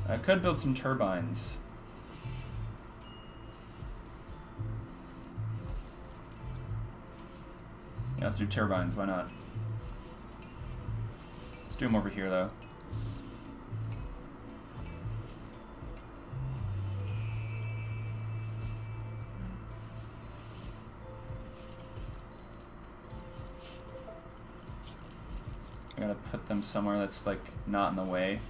Speaker 1: I could build some turbines. Yeah, let's do turbines, why not? Let's do them over here, though. I gotta put them somewhere that's, like, not in the way.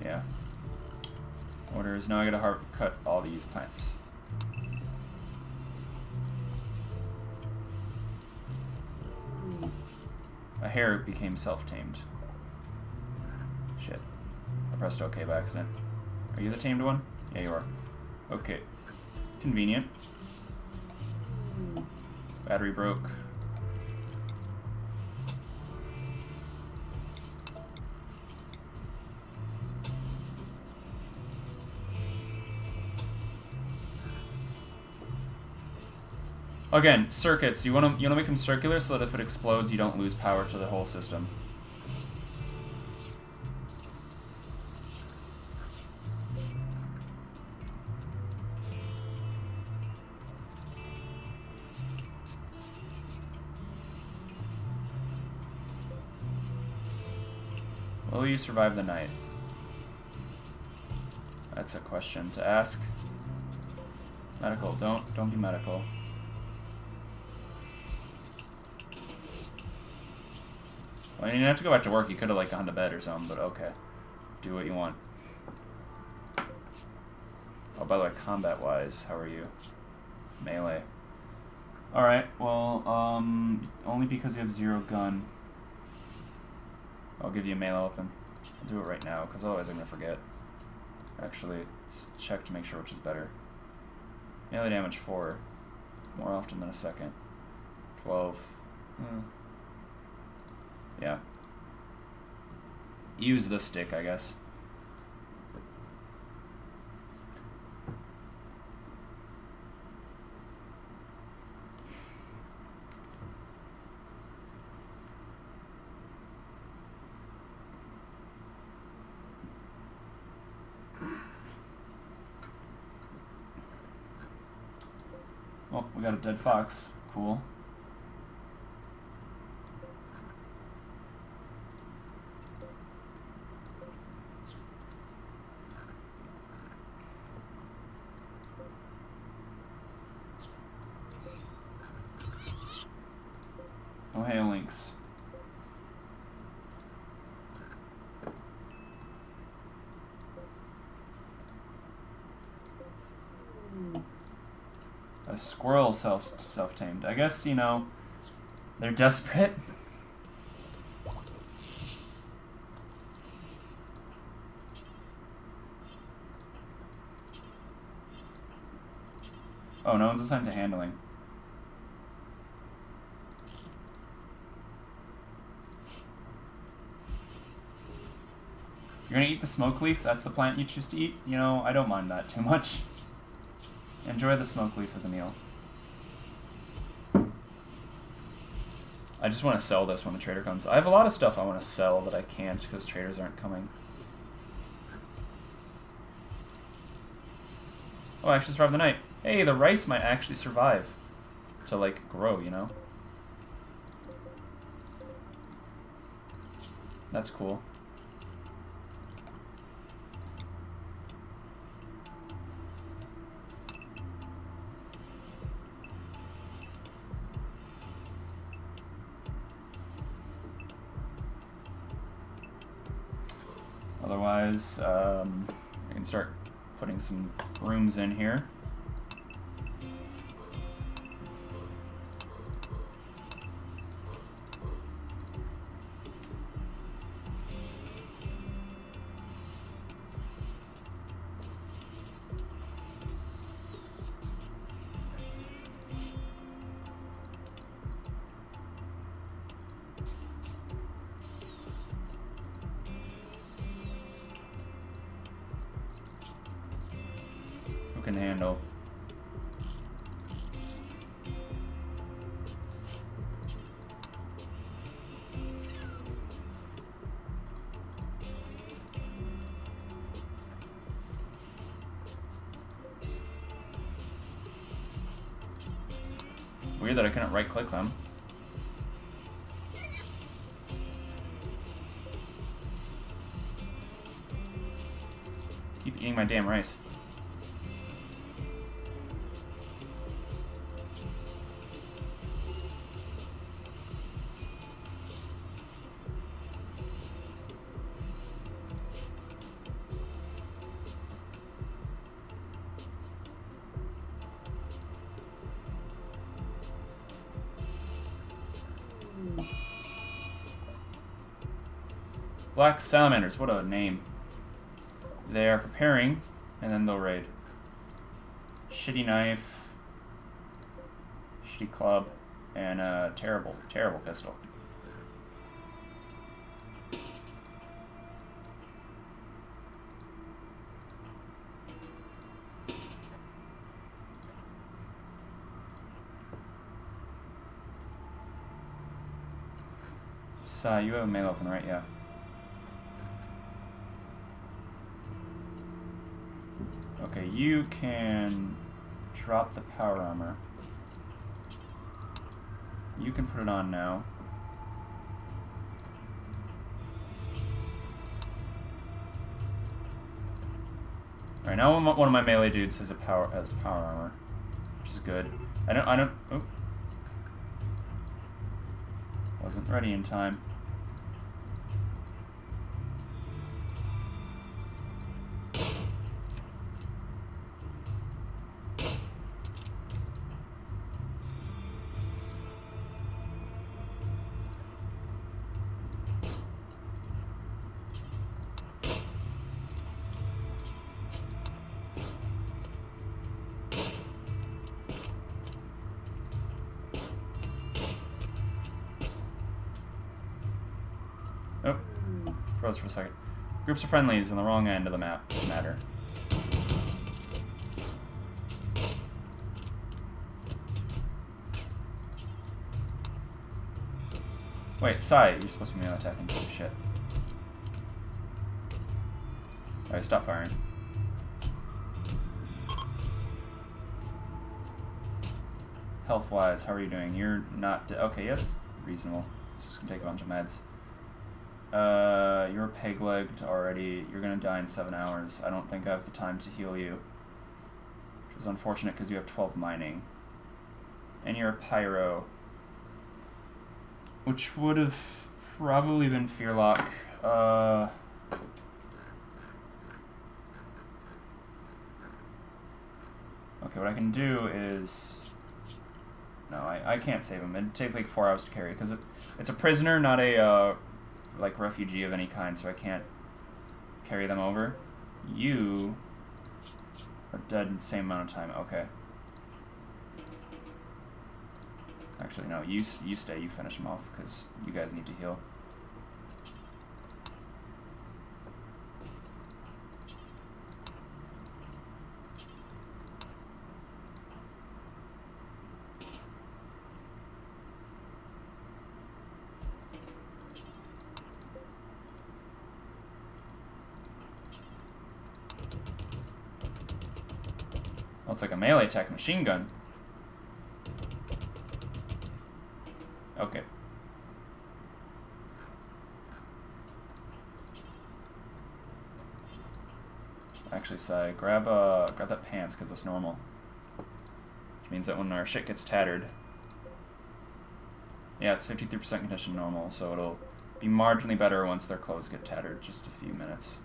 Speaker 1: Yeah. Orders. Now I gotta hard cut all these plants. A hare became self-tamed. Shit. I pressed OK by accident. Are you the tamed one? Yeah, you are. Okay. Convenient. Battery broke. Again, circuits. You wanna make them circular so that if it explodes, you don't lose power to the whole system. Will you survive the night? That's a question to ask. Medical. Don't be medical. Well, you didn't have to go back to work. You could have like gone to bed or something, but okay. Do what you want. Oh, by the way, combat-wise, how are you? Melee. Alright, well, only because you have 0 gun. I'll give you a melee weapon. I'll do it right now, because otherwise I'm going to forget. Actually, let's check to make sure which is better. Melee damage 4. More often than a second. 12. Yeah. Use the stick, I guess. Oh, we got a dead fox. Cool. Oh, hey, Lynx. A squirrel self-tamed. I guess, you know, they're desperate. Oh, no one's assigned to handling. You're gonna eat the smoke leaf? That's the plant you choose to eat? You know, I don't mind that too much. Enjoy the smoke leaf as a meal. I just want to sell this when the trader comes. I have a lot of stuff I want to sell that I can't because traders aren't coming. Oh, I actually survived the night. Hey, the rice might actually survive to, like, grow, you know? That's cool. Otherwise, I can start putting some rooms in here. Can handle. Weird that I couldn't right-click them. Keep eating my damn rice. Black Salamanders, what a name. They are preparing, and then they'll raid. Shitty knife, shitty club, and a terrible, terrible pistol. You have a melee weapon, right? Yeah. Okay, you can drop the power armor. You can put it on now. Alright, now one of my melee dudes has power armor, which is good. I don't. Oh. Wasn't ready in time. Oh, froze for a second. Groups of friendlies on the wrong end of the map. Doesn't matter. Wait, Sai, you're supposed to be melee attacking. Shit. Alright, stop firing. Health-wise, how are you doing? You're not... Okay, yeah, that's reasonable. It's just gonna take a bunch of meds. You're peg-legged already. You're gonna die in 7 hours. I don't think I have the time to heal you. Which is unfortunate because you have 12 mining. And you're a pyro. Which would have probably been Fearlock. Okay, what I can do is... No, I can't save him. It'd take like 4 hours to carry, because it's a prisoner, not a... like refugee of any kind, so I can't carry them over. You are dead in the same amount of time. Okay. Actually, no. You stay. You finish them off because you guys need to heal. Oh, it's like a melee attack machine gun. Okay. Actually, Sai, grab that pants because it's normal. Which means that when our shit gets tattered, yeah, it's 53% condition normal, so it'll be marginally better once their clothes get tattered. Just a few minutes.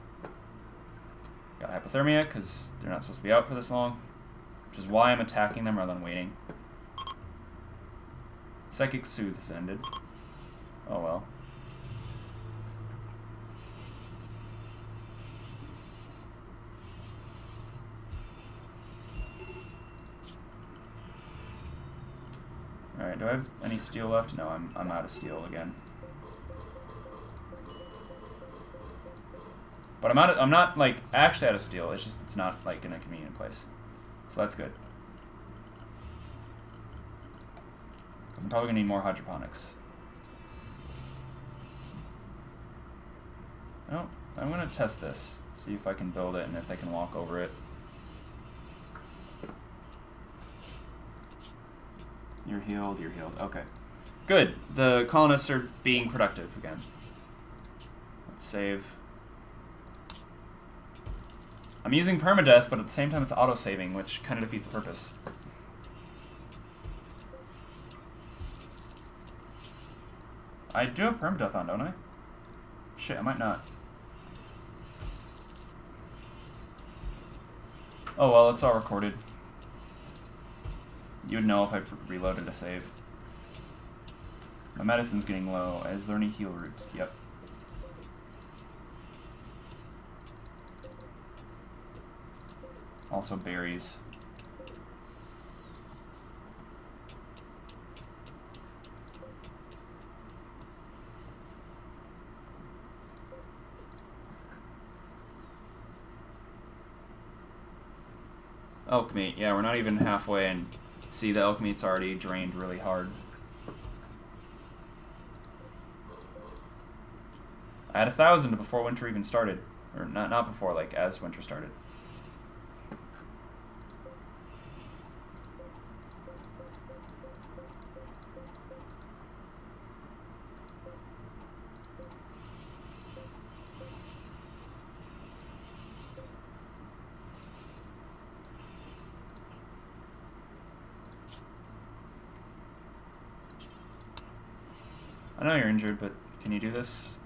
Speaker 1: Got hypothermia because they're not supposed to be out for this long. Which is why I'm attacking them rather than waiting. Psychic Soothe has ended. Oh well. Alright, do I have any steel left? No, I'm out of steel again. But I'm not like actually out of steel, it's just it's not like in a convenient place. So that's good. I'm probably gonna need more hydroponics. Oh, I'm gonna test this. See if I can build it and if they can walk over it. You're healed, you're healed. Okay. Good. The colonists are being productive again. Let's save. I'm using permadeath, but at the same time it's auto-saving, which kind of defeats the purpose. I do have permadeath on, don't I? Shit, I might not. Oh well, it's all recorded. You would know if I reloaded a save. My medicine's getting low. Is there any heal roots? Yep. Also berries. Elk meat. Yeah, we're not even halfway, and see, the elk meat's already drained really hard. I had 1,000 before winter even started. Or not before, like, as winter started. I know you're injured, but can you do this?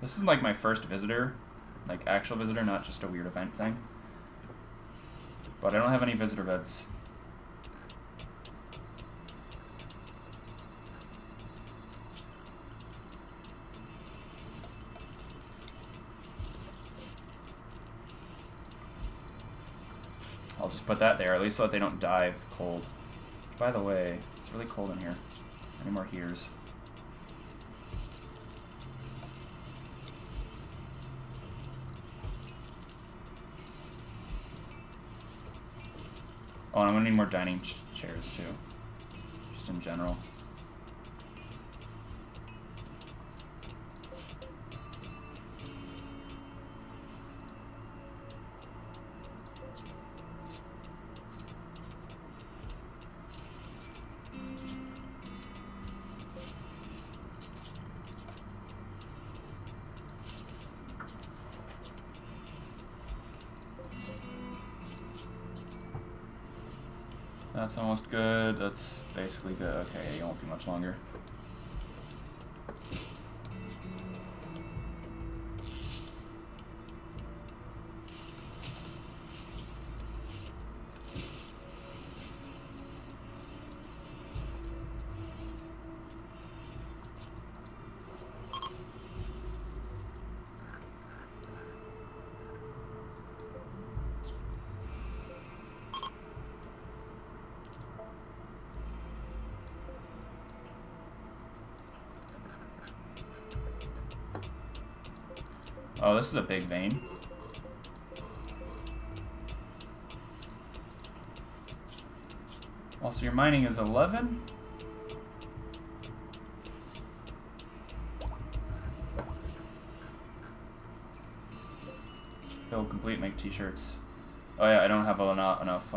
Speaker 1: This is like my first visitor, like actual visitor, not just a weird event thing. But I don't have any visitor beds. I'll just put that there, at least so that they don't die of the cold. By the way, it's really cold in here. Any more here's? Oh, and I'm gonna need more dining chairs too, just in general. That's almost good. That's basically good. Okay, it won't be much longer. Oh, this is a big vein. Also, your mining is 11? Build complete, make t-shirts. Oh yeah, I don't have enough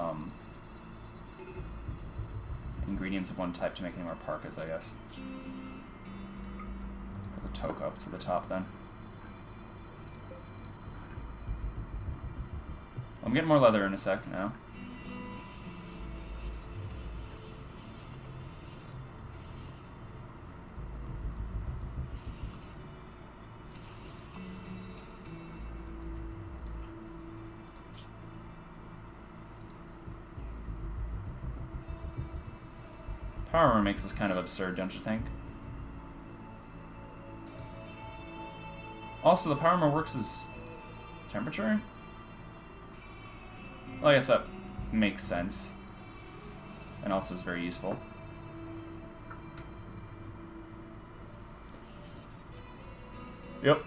Speaker 1: ingredients of one type to make any more parkas, I guess. Put the toque up to the top then. I'm getting more leather in a sec now. Power armor makes this kind of absurd, don't you think? Also, the power armor works as temperature? Well, I guess that makes sense. And also is very useful. Yep.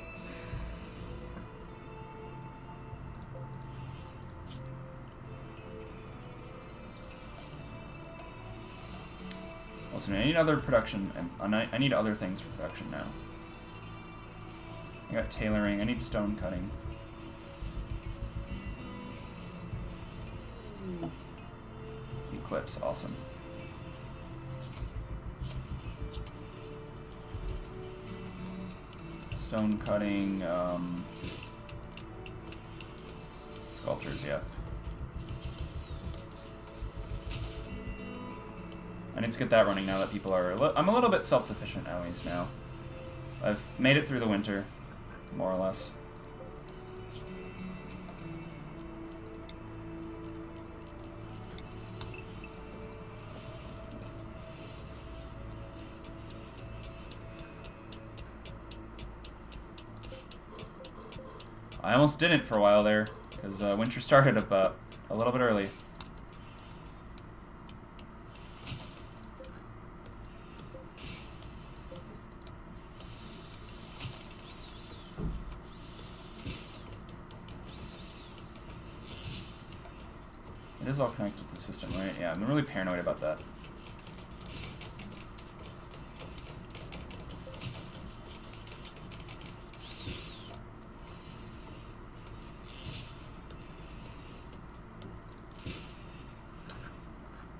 Speaker 1: Also, I need other production, and I need other things for production now. I got tailoring, I need stone cutting. Eclipse, awesome. Stone cutting, sculptures, yeah. I need to get that running now that people are... I'm a little bit self-sufficient at least now. I've made it through the winter, more or less. I almost didn't for a while there, because winter started about a little bit early. It is all connected to the system, right? Yeah, I'm really paranoid about that.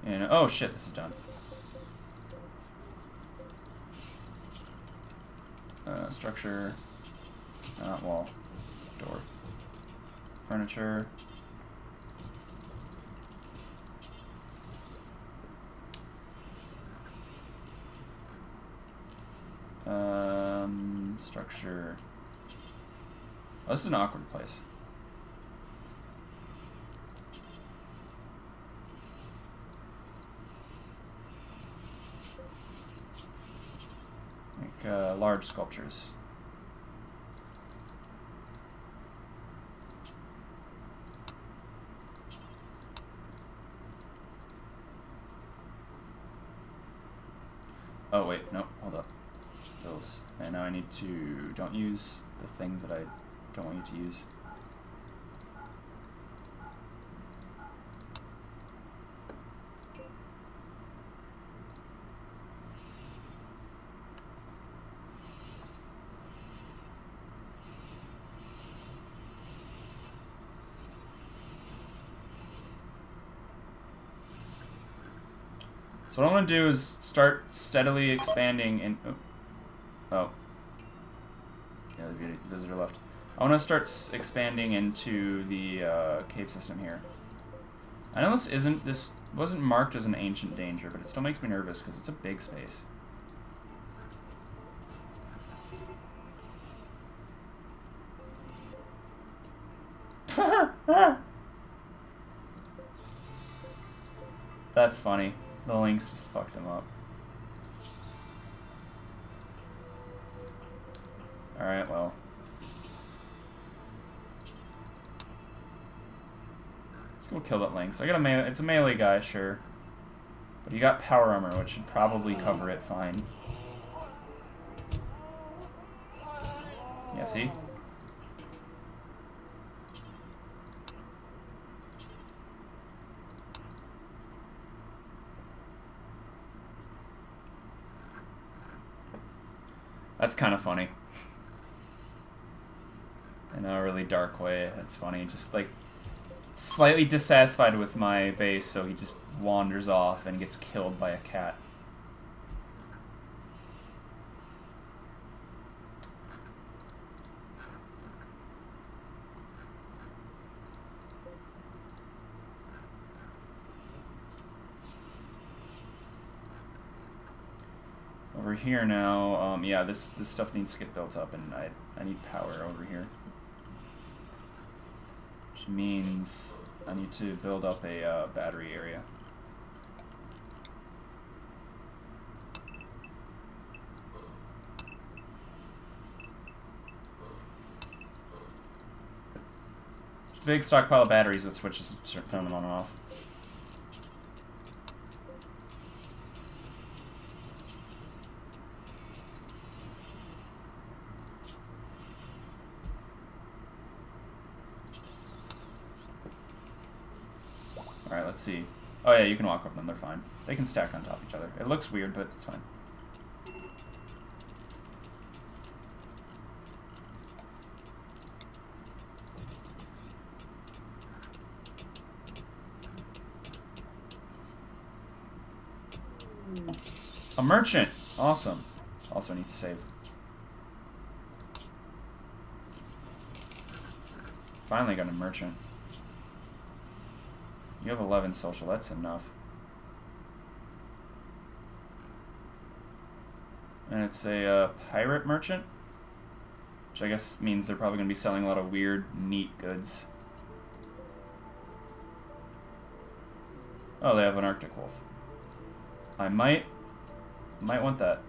Speaker 1: And, oh shit, this is done. Structure, wall, door, furniture. Structure. Oh, this is an awkward place. Large sculptures. Oh wait, no, hold up. Bills. And now I need to, don't use the things that I don't want you to use. So what I'm going to do is start steadily expanding in... Oh. Yeah, the visitor left. I want to start expanding into the cave system here. I know this wasn't marked as an ancient danger, but it still makes me nervous because it's a big space. That's funny. The links just fucked him up. Alright, well. Let's go kill that Lynx. I got a melee. It's a melee guy, sure. But he got power armor, which should probably cover it fine. Yeah, see? That's kind of funny. In a really dark way, that's funny. Just like slightly dissatisfied with my base, so he just wanders off and gets killed by a cat. Over here now, yeah, this stuff needs to get built up, and I need power over here. Which means I need to build up a battery area. Big stockpile of batteries with switches to turn them on and off. Alright, let's see. Oh yeah, you can walk over them, they're fine. They can stack on top of each other. It looks weird, but it's fine. A merchant! Awesome. Also need to save. Finally got a merchant. You have 11 social, that's enough. And it's a pirate merchant, which I guess means they're probably going to be selling a lot of weird, neat goods. Oh, they have an Arctic wolf. I might want that.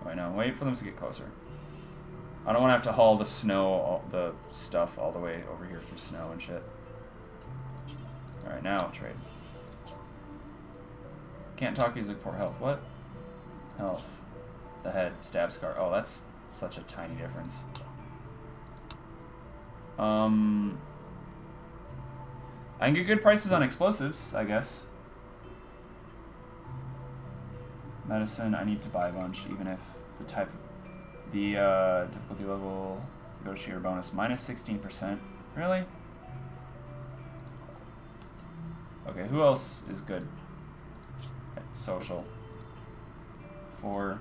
Speaker 1: Wait, no, wait for them to get closer. I don't want to have to haul the snow, the stuff all the way over here through snow and shit. Alright, now I'll trade. Can't talk, he's like poor health. What? Health. The head, stab scar. Oh, that's such a tiny difference. I can get good prices on explosives, I guess. Medicine, I need to buy a bunch, even if the type, the difficulty level, negotiator bonus, minus 16%. Really? Okay, who else is good? Social. 4.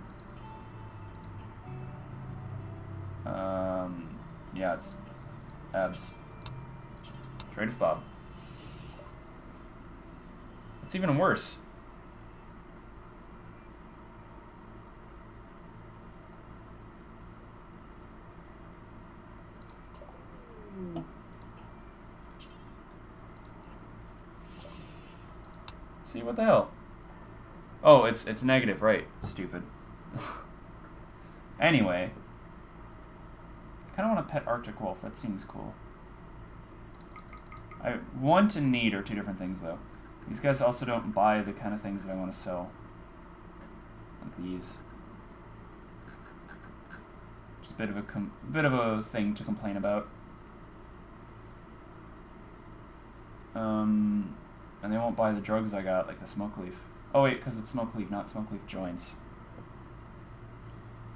Speaker 1: Yeah, it's abs. Trade with Bob. It's even worse. See, what the hell? Oh, it's negative, right? Stupid. Anyway. I kind of want to pet Arctic Wolf. That seems cool. I want and need are two different things, though. These guys also don't buy the kind of things that I want to sell. Like these. Just a bit of a thing to complain about. And they won't buy the drugs I got, like the smoke leaf. Oh wait, because it's smoke leaf, not smoke leaf joints.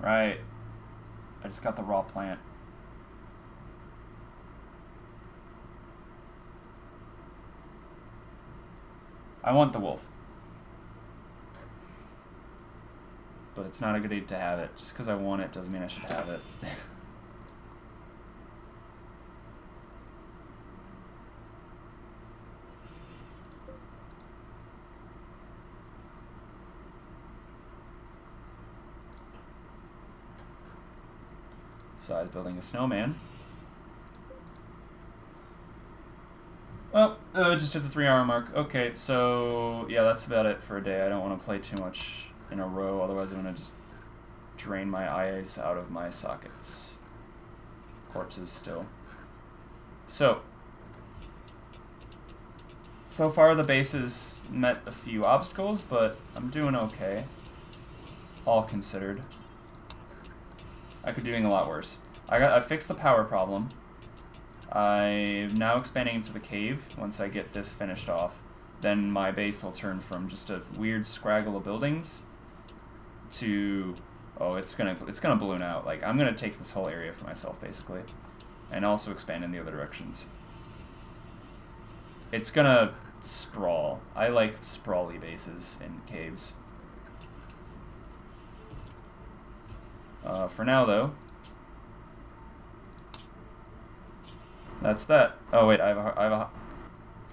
Speaker 1: Right. I just got the raw plant. I want the wolf. But it's not a good idea to have it. Just because I want it doesn't mean I should have it. Size building a snowman. Well, just hit the 3-hour mark. Okay, so yeah, that's about it for a day. I don't want to play too much in a row, otherwise I'm going to just drain my eyes out of my sockets. Corpses still. So far the base has met a few obstacles, but I'm doing okay. All considered. I could be doing a lot worse. I fixed the power problem. I'm now expanding into the cave. Once I get this finished off, then my base will turn from just a weird scraggle of buildings to, oh, it's gonna balloon out. Like, I'm gonna take this whole area for myself basically, and also expand in the other directions. It's gonna sprawl. I like sprawly bases in caves. For now, though, that's that. Oh wait, I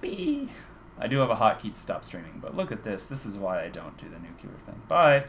Speaker 1: do have a hotkey to stop streaming, but look at this. This is why I don't do the nuclear thing. Bye.